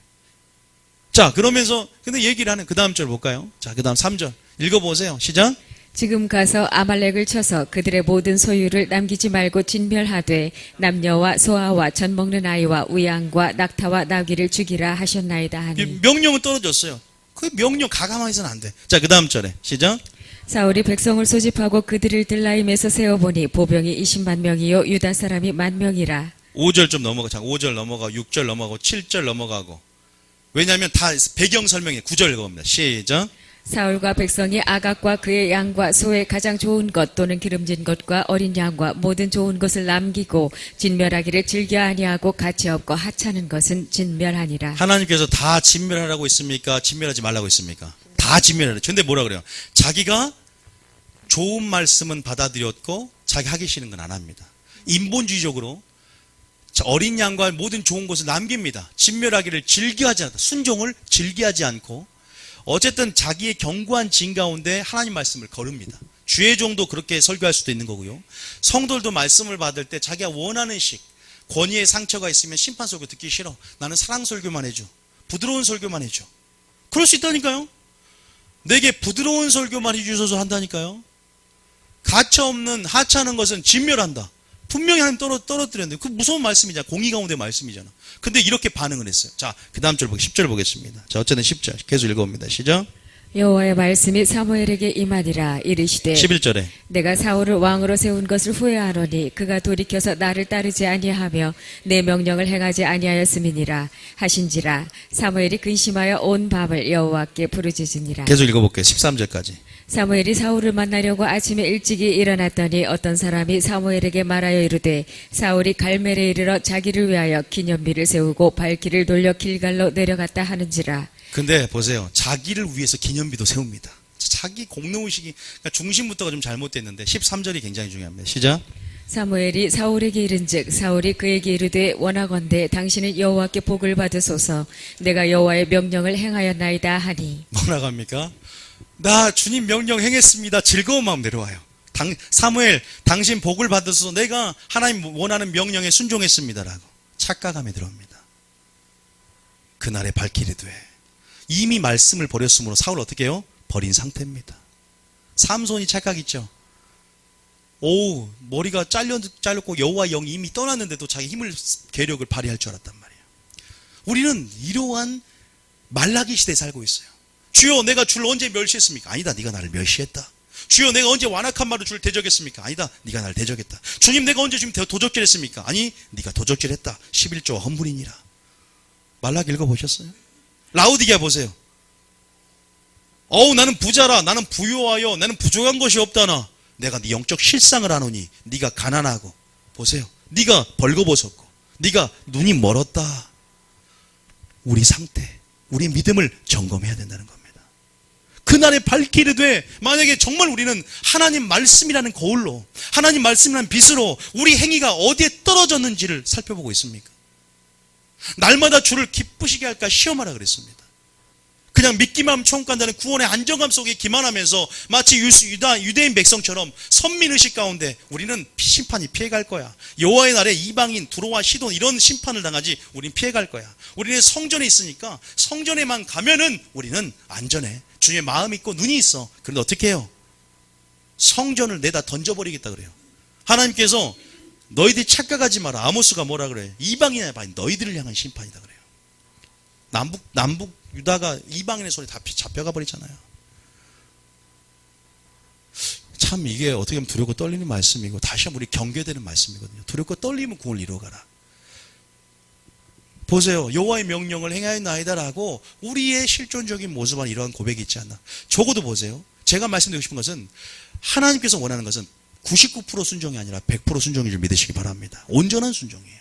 자, 그러면서 근데 얘기를 하는 그 다음 절 볼까요? 자, 그 다음 3절 읽어보세요. 시작. 지금 가서 아말렉을 쳐서 그들의 모든 소유를 남기지 말고 진멸하되 남녀와 소아와 젖 먹는 아이와 우양과 낙타와 나귀를 죽이라 하셨나이다 하니. 명령은 떨어졌어요. 그 명령 가감하게 해서는 안 돼. 자, 그 다음 절에 시작. 사울이 백성을 소집하고 그들을 들라임에서 세어보니 보병이 20만 명이요 유다 사람이 10,000명이라. 5절 좀 넘어가. 자, 5절 넘어가. 6절 넘어가고 7절 넘어가고. 왜냐하면 다 배경 설명이 9절 읽어봅니다. 시작. 사울과 백성이 아각과 그의 양과 소의 가장 좋은 것 또는 기름진 것과 어린 양과 모든 좋은 것을 남기고 진멸하기를 즐겨 아니하고 가치 없고 하찮은 것은 진멸하니라. 하나님께서 다 진멸하라고 했습니까? 진멸하지 말라고 했습니까? 다 진멸하라. 근데 뭐라 그래요? 자기가 좋은 말씀은 받아들였고 자기 하기 싫은 건 안 합니다. 인본주의적으로 어린 양과 모든 좋은 것을 남깁니다. 진멸하기를 즐겨하지 않다. 순종을 즐겨하지 않고 어쨌든 자기의 견고한 진 가운데 하나님 말씀을 거릅니다. 주의 종도 그렇게 설교할 수도 있는 거고요. 성도들도 말씀을 받을 때 자기가 원하는 식, 권위의 상처가 있으면 심판 설교 듣기 싫어. 나는 사랑 설교만 해줘. 부드러운 설교만 해줘. 그럴 수 있다니까요. 내게 부드러운 설교만 해주셔서 한다니까요. 가차없는 하찮은 것은 진멸한다. 분명히 하나님 떨어뜨렸는데 그 무서운 말씀이잖아. 공의 가운데 말씀이잖아. 근데 이렇게 반응을 했어요. 자, 그 다음 절 10절 보겠습니다. 자, 어쨌든 10절 계속 읽어봅니다. 시작. 여호와의 말씀이 사무엘에게 임하니라. 이르시되 11절에 내가 사울을 왕으로 세운 것을 후회하노니 그가 돌이켜서 나를 따르지 아니하며 내 명령을 행하지 아니하였음이니라 하신지라. 사무엘이 근심하여 온 밤을 여호와께 부르짖으니라. 계속 읽어볼게요. 13절까지. 사무엘이 사울을 만나려고 아침에 일찍이 일어났더니 어떤 사람이 사무엘에게 말하여 이르되 사울이 갈멜에 이르러 자기를 위하여 기념비를 세우고 발길을 돌려 길갈로 내려갔다 하는지라. 근데 보세요. 자기를 위해서 기념비도 세웁니다. 자기 공로의식이 그러니까 중심부터가 좀 잘못됐는데 13절이 굉장히 중요합니다. 시작. 사무엘이 사울에게 이른즉 사울이 그에게 이르되 원하건대 당신은 여호와께 복을 받으소서. 내가 여호와의 명령을 행하였나이다 하니. 뭐라고 합니까? 나 주님 명령 행했습니다. 즐거운 마음 내려와요. 사무엘 당신 복을 받으소서. 내가 하나님 원하는 명령에 순종했습니다라고 착각함에 들어옵니다. 그날의 발길이 돼. 이미 말씀을 버렸으므로 사울 어떻게 해요? 버린 상태입니다. 삼손이 착각했죠. 오, 머리가 잘렸고 여호와의 영이 이미 떠났는데도 자기 힘을 계력을 발휘할 줄 알았단 말이에요. 우리는 이러한 말라기 시대에 살고 있어요. 주여 내가 주를 언제 멸시했습니까? 아니다, 네가 나를 멸시했다. 주여 내가 언제 완악한 말로 주를 대적했습니까? 아니다, 네가 나를 대적했다. 주님 내가 언제 지금 도적질했습니까? 아니, 네가 도적질했다. 11조와 헌물이니라. 말라기 읽어보셨어요? 라우디게아 보세요. 나는 부자라. 나는 부유하여. 나는 부족한 것이 없다나. 내가 네 영적 실상을 아노니 네가 가난하고. 보세요. 네가 벌거벗었고 네가 눈이 멀었다. 우리 상태, 우리 믿음을 점검해야 된다는 겁니다. 그날의 발길이 돼. 만약에 정말 우리는 하나님 말씀이라는 거울로, 하나님 말씀이라는 빛으로 우리 행위가 어디에 떨어졌는지를 살펴보고 있습니까? 날마다 주를 기쁘시게 할까 시험하라 그랬습니다. 그냥 믿기만 하면 천국 간다는 구원의 안정감 속에 기만하면서 마치 유대인 백성처럼 선민의식 가운데 우리는 심판이 피해갈 거야. 여호와의 날에 이방인, 두로와 시돈 이런 심판을 당하지 우리는 피해갈 거야. 우리는 성전에 있으니까 성전에만 가면은 우리는 안전해. 주의 마음이 있고 눈이 있어. 그런데 어떻게 해요? 성전을 내다 던져버리겠다 그래요. 하나님께서 너희들이 착각하지 마라. 아모스가 뭐라 그래요? 이방인의 바 너희들을 향한 심판이다 그래요. 남북 유다가 이방인의 손에 다 잡혀가 버리잖아요. 참 이게 어떻게 보면 두렵고 떨리는 말씀이고 다시 한번 우리 경계되는 말씀이거든요. 두렵고 떨리면 공을 이루어가라. 보세요. 여호와의 명령을 행하였나이다라고 우리의 실존적인 모습 안에 이러한 고백이 있지 않나. 적어도 보세요. 제가 말씀드리고 싶은 것은 하나님께서 원하는 것은 99% 순종이 아니라 100% 순종인 줄 믿으시기 바랍니다. 온전한 순종이에요.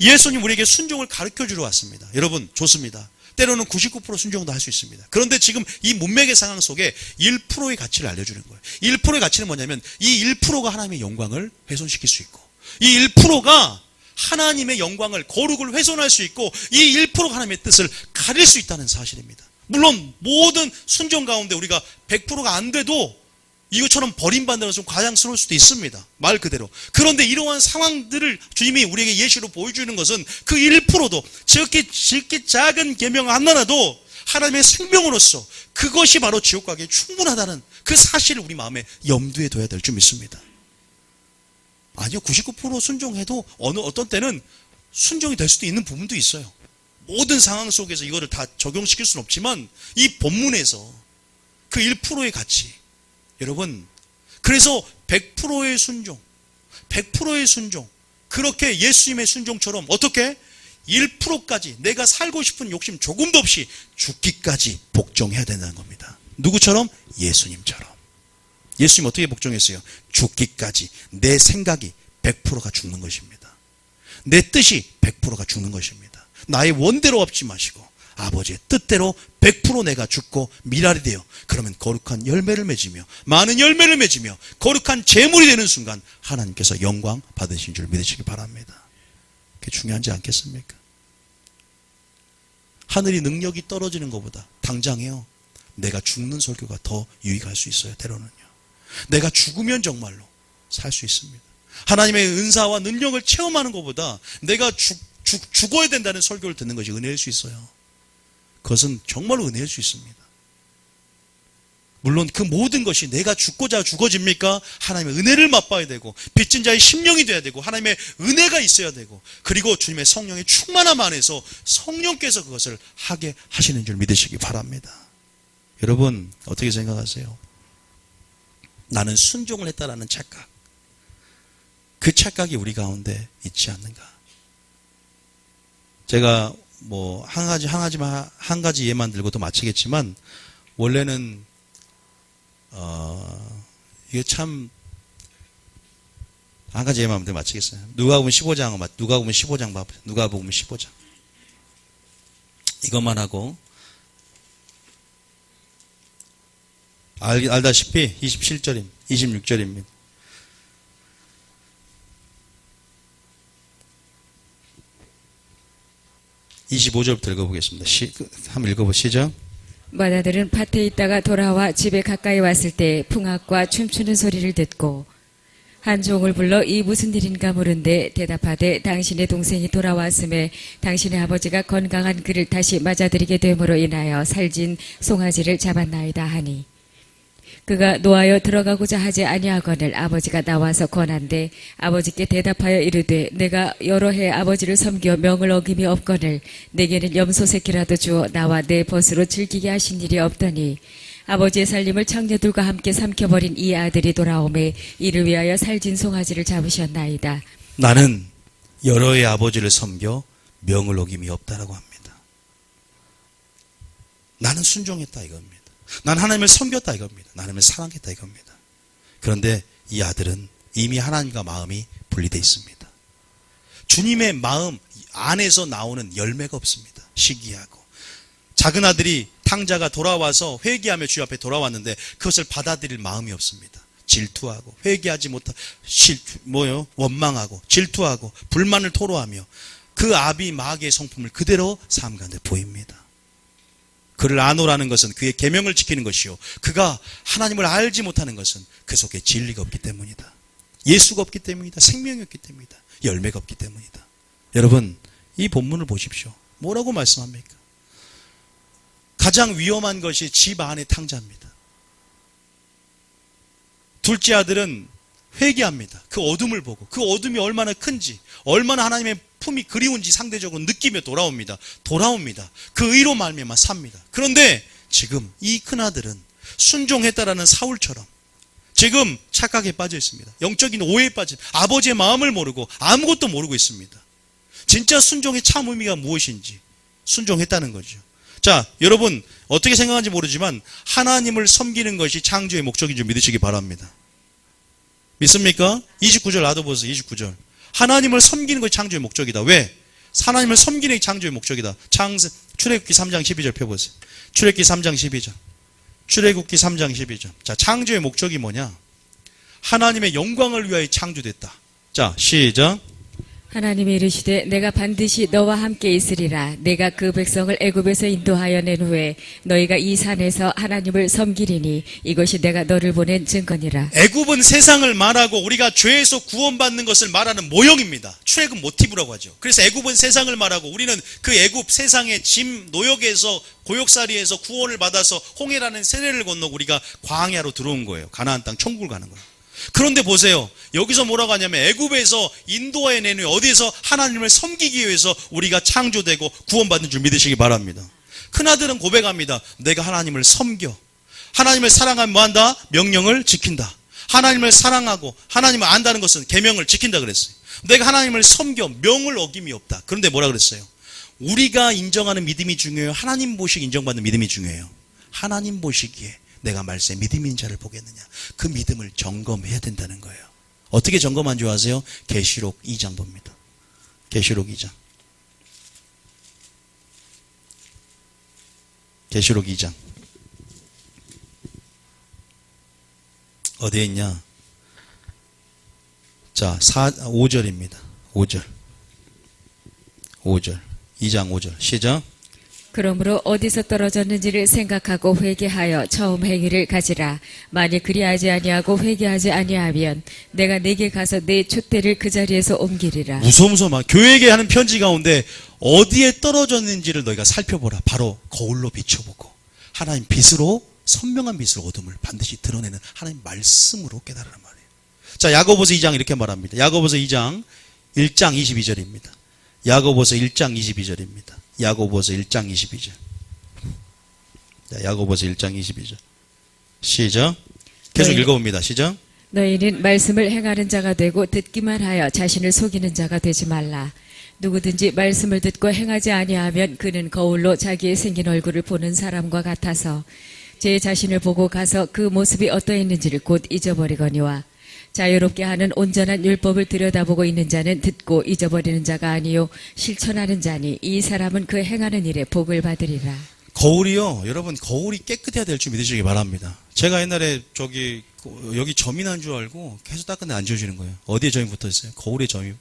예수님 우리에게 순종을 가르쳐주러 왔습니다. 여러분 좋습니다. 때로는 99% 순종도 할 수 있습니다. 그런데 지금 이 문맥의 상황 속에 1%의 가치를 알려주는 거예요. 1%의 가치는 뭐냐면 이 1%가 하나님의 영광을 훼손시킬 수 있고, 이 1%가 하나님의 영광을, 거룩을 훼손할 수 있고, 이 1%가 하나님의 뜻을 가릴 수 있다는 사실입니다. 물론 모든 순종 가운데 우리가 100%가 안 돼도 이것처럼 버림받는 것은 좀 과장스러울 수도 있습니다. 말 그대로. 그런데 이러한 상황들을 주님이 우리에게 예시로 보여주는 것은 그 1%도 지극히 작은 계명 하나라도 하나님의 생명으로서 그것이 바로 지옥 가기에 충분하다는 그 사실을 우리 마음에 염두에 둬야 될 줄 믿습니다. 아니요, 99% 순종해도 어떤 때는 순종이 될 수도 있는 부분도 있어요. 모든 상황 속에서 이거를 다 적용시킬 수는 없지만 이 본문에서 그 1%의 가치, 여러분, 그래서 100%의 순종, 100%의 순종, 그렇게 예수님의 순종처럼 어떻게 1%까지 내가 살고 싶은 욕심 조금도 없이 죽기까지 복종해야 된다는 겁니다. 누구처럼? 예수님처럼. 예수님 어떻게 복종했어요? 죽기까지. 내 생각이 100%가 죽는 것입니다. 내 뜻이 100%가 죽는 것입니다. 나의 원대로 없지 마시고 아버지의 뜻대로 100% 내가 죽고 미랄이 되어 그러면 거룩한 열매를 맺으며 많은 열매를 맺으며 거룩한 재물이 되는 순간 하나님께서 영광 받으신 줄 믿으시기 바랍니다. 그게 중요하지 않겠습니까? 하늘이 능력이 떨어지는 것보다 당장에요, 내가 죽는 설교가 더 유익할 수 있어요. 때로는요, 내가 죽으면 정말로 살 수 있습니다. 하나님의 은사와 능력을 체험하는 것보다 내가 죽어야 된다는 설교를 듣는 것이 은혜일 수 있어요. 그것은 정말로 은혜일 수 있습니다. 물론 그 모든 것이 내가 죽고자 죽어집니까? 하나님의 은혜를 맛봐야 되고 빚진 자의 심령이 돼야 되고 하나님의 은혜가 있어야 되고 그리고 주님의 성령의 충만함 안에서 성령께서 그것을 하게 하시는 줄 믿으시기 바랍니다. 여러분 어떻게 생각하세요? 나는 순종을 했다라는 착각, 그 착각이 우리 가운데 있지 않는가? 제가 한 가지 예만 들고도 마치겠지만, 원래는 이게 참 한 가지 예만 들고 마치겠어요. 누가복음 15장 봐보세요. 누가복음 15장 이것만 하고, 알다시피 26절입니다. 25절부터 읽어보겠습니다. 한번 읽어보시죠. 마다들은 밭에 있다가 돌아와 집에 가까이 왔을 때 풍악과 춤추는 소리를 듣고 한 종을 불러 이 무슨 일인가 물은데 대답하되 당신의 동생이 돌아왔음에 당신의 아버지가 건강한 그를 다시 맞아들이게 됨으로 인하여 살진 송아지를 잡았나이다 하니, 그가 노하여 들어가고자 하지 아니하거늘 아버지가 나와서 권한대 아버지께 대답하여 이르되 내가 여러 해 아버지를 섬겨 명을 어김이 없거늘 내게는 염소 새끼라도 주어 나와 내 벗으로 즐기게 하신 일이 없더니 아버지의 살림을 창녀들과 함께 삼켜버린 이 아들이 돌아오매 이를 위하여 살진 송아지를 잡으셨나이다. 나는 여러 해 아버지를 섬겨 명을 어김이 없다라고 합니다. 나는 순종했다 이겁니다. 난 하나님을 섬겼다 이겁니다. 하나님을 사랑했다 이겁니다. 그런데 이 아들은 이미 하나님과 마음이 분리되어 있습니다. 주님의 마음 안에서 나오는 열매가 없습니다. 시기하고. 작은 아들이 탕자가 돌아와서 회개하며 주님 앞에 돌아왔는데 그것을 받아들일 마음이 없습니다. 질투하고 회개하지 못하 원망하고 질투하고 불만을 토로하며 그 아비 마귀의 성품을 그대로 삶 가운데 보입니다. 그를 아노라는 것은 그의 계명을 지키는 것이요, 그가 하나님을 알지 못하는 것은 그 속에 진리가 없기 때문이다. 예수가 없기 때문이다. 생명이 없기 때문이다. 열매가 없기 때문이다. 여러분 이 본문을 보십시오. 뭐라고 말씀합니까? 가장 위험한 것이 집 안의 탕자입니다. 둘째 아들은 회개합니다. 그 어둠을 보고 그 어둠이 얼마나 큰지, 얼마나 하나님의 품이 그리운지 상대적으로 느끼며 돌아옵니다. 그 의로 말미암아 삽니다. 그런데 지금 이 큰아들은 순종했다라는 사울처럼 지금 착각에 빠져 있습니다. 영적인 오해에 빠진, 아버지의 마음을 모르고 아무것도 모르고 있습니다. 진짜 순종의 참 의미가 무엇인지 순종했다는 거죠. 자, 여러분 어떻게 생각하는지 모르지만 하나님을 섬기는 것이 창조의 목적인 줄 믿으시기 바랍니다. 믿습니까? 29절 놔둬보세요. 29절. 하나님을 섬기는 것이 창조의 목적이다. 왜? 하나님을 섬기는 게 창조의 목적이다. 출애굽기 3장 12절 펴보세요. 출애굽기 3장 12절. 출애굽기 3장 12절. 자, 창조의 목적이 뭐냐? 하나님의 영광을 위하여 창조됐다. 자, 시작. 하나님이 이르시되 내가 반드시 너와 함께 있으리라. 내가 그 백성을 애굽에서 인도하여 낸 후에 너희가 이 산에서 하나님을 섬기리니 이것이 내가 너를 보낸 증거니라. 애굽은 세상을 말하고 우리가 죄에서 구원받는 것을 말하는 모형입니다. 출애굽 모티브라고 하죠. 그래서 애굽은 세상을 말하고 우리는 그 애굽 세상의 짐 노역에서 고역살이에서 구원을 받아서 홍해라는 세례를 건너고 우리가 광야로 들어온 거예요. 가나안 땅 천국을 가는 거예요. 그런데 보세요. 여기서 뭐라고 하냐면 애굽에서 인도하여 낸 후에 어디에서 하나님을 섬기기 위해서 우리가 창조되고 구원받는 줄 믿으시기 바랍니다. 큰아들은 고백합니다. 내가 하나님을 섬겨. 하나님을 사랑하면 뭐한다? 명령을 지킨다. 하나님을 사랑하고 하나님을 안다는 것은 계명을 지킨다 그랬어요. 내가 하나님을 섬겨. 명을 어김이 없다. 그런데 뭐라 그랬어요? 우리가 인정하는 믿음이 중요해요? 하나님 보시기 인정받는 믿음이 중요해요? 하나님 보시기에 내가 말세 믿음인 자를 보겠느냐. 그 믿음을 점검해야 된다는 거예요. 어떻게 점검한 줄 아세요? 계시록 2장 봅니다. 계시록 2장. 계시록 2장. 어디에 있냐? 자, 5절입니다. 5절. 5절. 2장 5절. 시작. 그러므로 어디서 떨어졌는지를 생각하고 회개하여 처음 행위를 가지라. 만일 그리하지 아니하고 회개하지 아니하면 내가 네게 가서 네 촛대를 그 자리에서 옮기리라. 무서워. 교회에게 하는 편지 가운데 어디에 떨어졌는지를 너희가 살펴보라. 바로 거울로 비춰보고 하나님 빛으로 선명한 빛으로 어둠을 반드시 드러내는 하나님 말씀으로 깨달으란 말이에요. 자, 야고보서 2장 이렇게 말합니다. 야고보서 2장 1장 22절입니다. 야고보서 1장 22절입니다. 야고보서 1장 22절. 자, 야고보서 1장 22절. 시작. 계속 읽어봅니다. 시작. 너희는 말씀을 행하는 자가 되고 듣기만 하여 자신을 속이는 자가 되지 말라. 누구든지 말씀을 듣고 행하지 아니하면 그는 거울로 자기의 생긴 얼굴을 보는 사람과 같아서 제 자신을 보고 가서 그 모습이 어떠했는지를 곧 잊어버리거니와 자유롭게 하는 온전한 율법을 들여다보고 있는 자는 듣고 잊어버리는 자가 아니요 실천하는 자니 이 사람은 그 행하는 일에 복을 받으리라. 거울이요. 여러분 거울이 깨끗해야 될 줄 믿으시기 바랍니다. 제가 옛날에 여기 점이 난 줄 알고 계속 닦았는데 안 지워지는 거예요. 어디에 점이 붙어 있어요? 거울에 점이.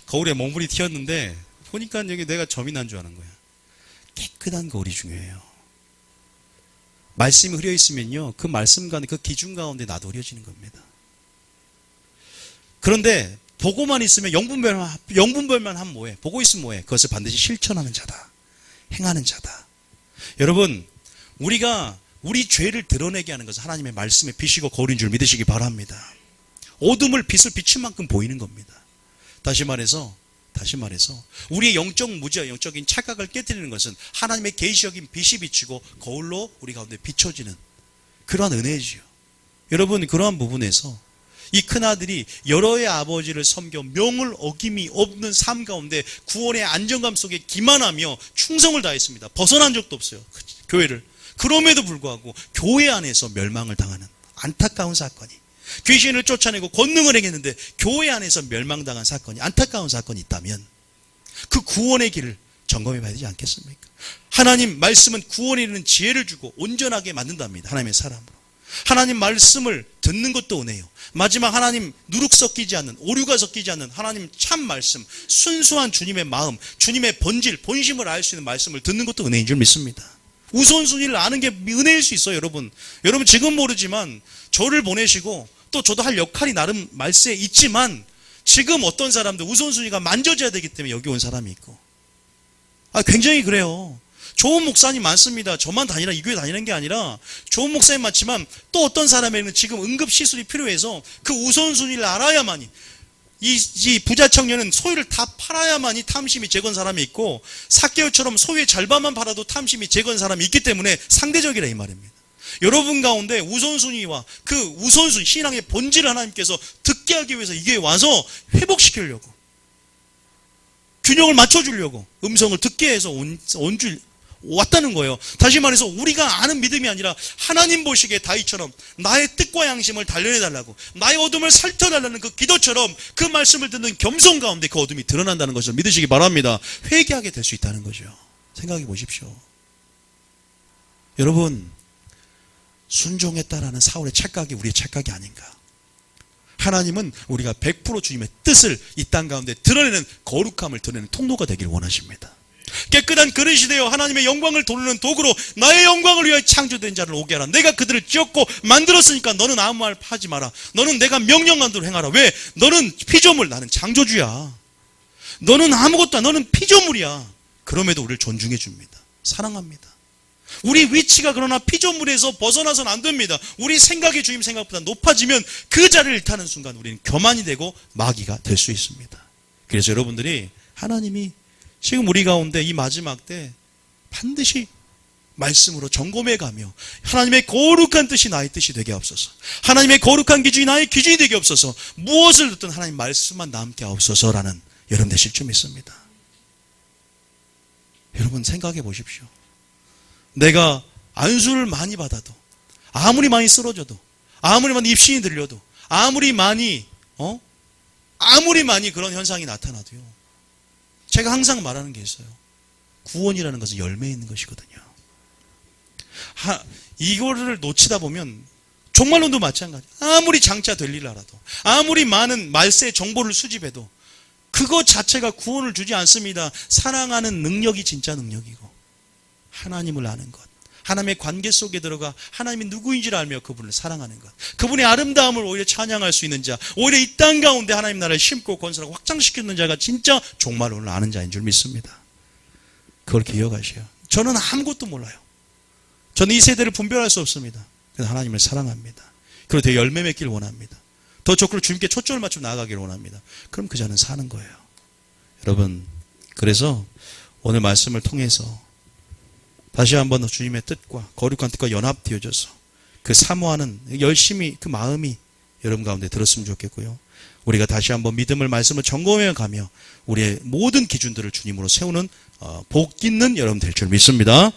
거울에 먹물이 튀었는데 보니까 여기 내가 점이 난 줄 아는 거야. 깨끗한 거울이 중요해요. 말씀이 흐려 있으면요, 그 말씀 가운데, 그 기준 가운데 나도 흐려지는 겁니다. 그런데 보고만 있으면 영분별만 하면 뭐해? 보고 있으면 뭐해? 그것을 반드시 실천하는 자다. 행하는 자다. 여러분, 우리가 우리 죄를 드러내게 하는 것은 하나님의 말씀의 빛이고 거울인 줄 믿으시기 바랍니다. 어둠을 빛을 비친 만큼 보이는 겁니다. 다시 말해서 우리의 영적 무지와 영적인 착각을 깨뜨리는 것은 하나님의 계시적인 빛이 비치고 거울로 우리 가운데 비춰지는 그러한 은혜지요. 여러분, 그러한 부분에서 이 큰아들이 여러의 아버지를 섬겨 명을 어김이 없는 삶 가운데 구원의 안정감 속에 기만하며 충성을 다했습니다. 벗어난 적도 없어요. 교회를. 그럼에도 불구하고 교회 안에서 멸망을 당하는 안타까운 사건이, 귀신을 쫓아내고 권능을 행했는데 교회 안에서 멸망당한 사건이, 안타까운 사건이 있다면 그 구원의 길을 점검해 봐야 되지 않겠습니까? 하나님 말씀은 구원에 이르는 지혜를 주고 온전하게 만든답니다. 하나님의 사람으로. 하나님 말씀을 듣는 것도 은혜요. 마지막 하나님 누룩 섞이지 않는, 오류가 섞이지 않는 하나님 참 말씀, 순수한 주님의 마음, 주님의 본질, 본심을 알 수 있는 말씀을 듣는 것도 은혜인 줄 믿습니다. 우선순위를 아는 게 은혜일 수 있어요. 여러분 지금 모르지만 저를 보내시고 또 저도 할 역할이 나름 말세에 있지만 지금 어떤 사람들 우선순위가 만져져야 되기 때문에 여기 온 사람이 있고, 굉장히 그래요. 좋은 목사님 많습니다. 저만 이 교회 다니는 게 아니라 좋은 목사님 많지만 또 어떤 사람에게는 지금 응급 시술이 필요해서 그 우선순위를 알아야만이, 이 부자 청년은 소유를 다 팔아야만이 탐심이 재건 사람이 있고, 삭개오처럼 소유의 절반만 팔아도 탐심이 재건 사람이 있기 때문에 상대적이라 이 말입니다. 여러분 가운데 우선순위와 그 우선순위, 신앙의 본질을 하나님께서 듣게 하기 위해서 이게 와서 회복시키려고, 균형을 맞춰주려고 음성을 듣게 해서 온 왔다는 거예요. 다시 말해서 우리가 아는 믿음이 아니라 하나님 보시기에 다윗처럼 나의 뜻과 양심을 단련해달라고, 나의 어둠을 살펴달라는 그 기도처럼 그 말씀을 듣는 겸손 가운데 그 어둠이 드러난다는 것을 믿으시기 바랍니다. 회개하게 될 수 있다는 거죠. 생각해 보십시오. 여러분, 순종했다라는 사울의 착각이 우리의 착각이 아닌가. 하나님은 우리가 100% 주님의 뜻을 이 땅 가운데 드러내는, 거룩함을 드러내는 통로가 되기를 원하십니다. 깨끗한 그릇이 되어 하나님의 영광을 도르는 도구로 나의 영광을 위하여 창조된 자를 오게 하라. 내가 그들을 지었고 만들었으니까 너는 아무 말 하지 마라. 너는 내가 명령한 대로 행하라. 왜? 너는 피조물, 나는 창조주야. 너는 아무것도, 너는 피조물이야. 그럼에도 우리를 존중해 줍니다. 사랑합니다. 우리 위치가 그러나 피조물에서 벗어나서는 안 됩니다. 우리 생각이 주님 생각보다 높아지면 그 자리를 일타는 순간 우리는 교만이 되고 마귀가 될 수 있습니다. 그래서 여러분들이 하나님이 지금 우리 가운데 이 마지막 때 반드시 말씀으로 점검해 가며 하나님의 거룩한 뜻이 나의 뜻이 되게 하옵소서, 하나님의 거룩한 기준이 나의 기준이 되게 하옵소서, 무엇을 듣든 하나님 말씀만 남게 하옵소서라는 여러분 되실 줄 믿습니다. 여러분 생각해 보십시오. 내가 안수를 많이 받아도, 아무리 많이 쓰러져도, 아무리 많이 입신이 들려도, 아무리 많이 그런 현상이 나타나도요, 제가 항상 말하는 게 있어요. 구원이라는 것은 열매에 있는 것이거든요. 이거를 놓치다 보면 종말론도 마찬가지. 아무리 장차 될 일을 알아도, 아무리 많은 말세 정보를 수집해도 그것 자체가 구원을 주지 않습니다. 사랑하는 능력이 진짜 능력이고, 하나님을 아는 것, 하나님의 관계 속에 들어가 하나님이 누구인지를 알며 그분을 사랑하는 것, 그분의 아름다움을 오히려 찬양할 수 있는 자, 오히려 이 땅 가운데 하나님 나라를 심고 건설하고 확장시키는 자가 진짜 종말론을 아는 자인 줄 믿습니다. 그걸 기억하셔요. 저는 아무것도 몰라요. 저는 이 세대를 분별할 수 없습니다. 그래서 하나님을 사랑합니다. 그리고 더 열매 맺기를 원합니다. 더 적극적으로 주님께 초점을 맞추고 나아가기를 원합니다. 그럼 그 자는 사는 거예요. 여러분, 그래서 오늘 말씀을 통해서 다시 한번 주님의 뜻과 거룩한 뜻과 연합되어져서 그 사모하는 열심히 그 마음이 여러분 가운데 들었으면 좋겠고요. 우리가 다시 한번 믿음을 말씀을 점검해 가며 우리의 모든 기준들을 주님으로 세우는 복 있는 여러분 될 줄 믿습니다.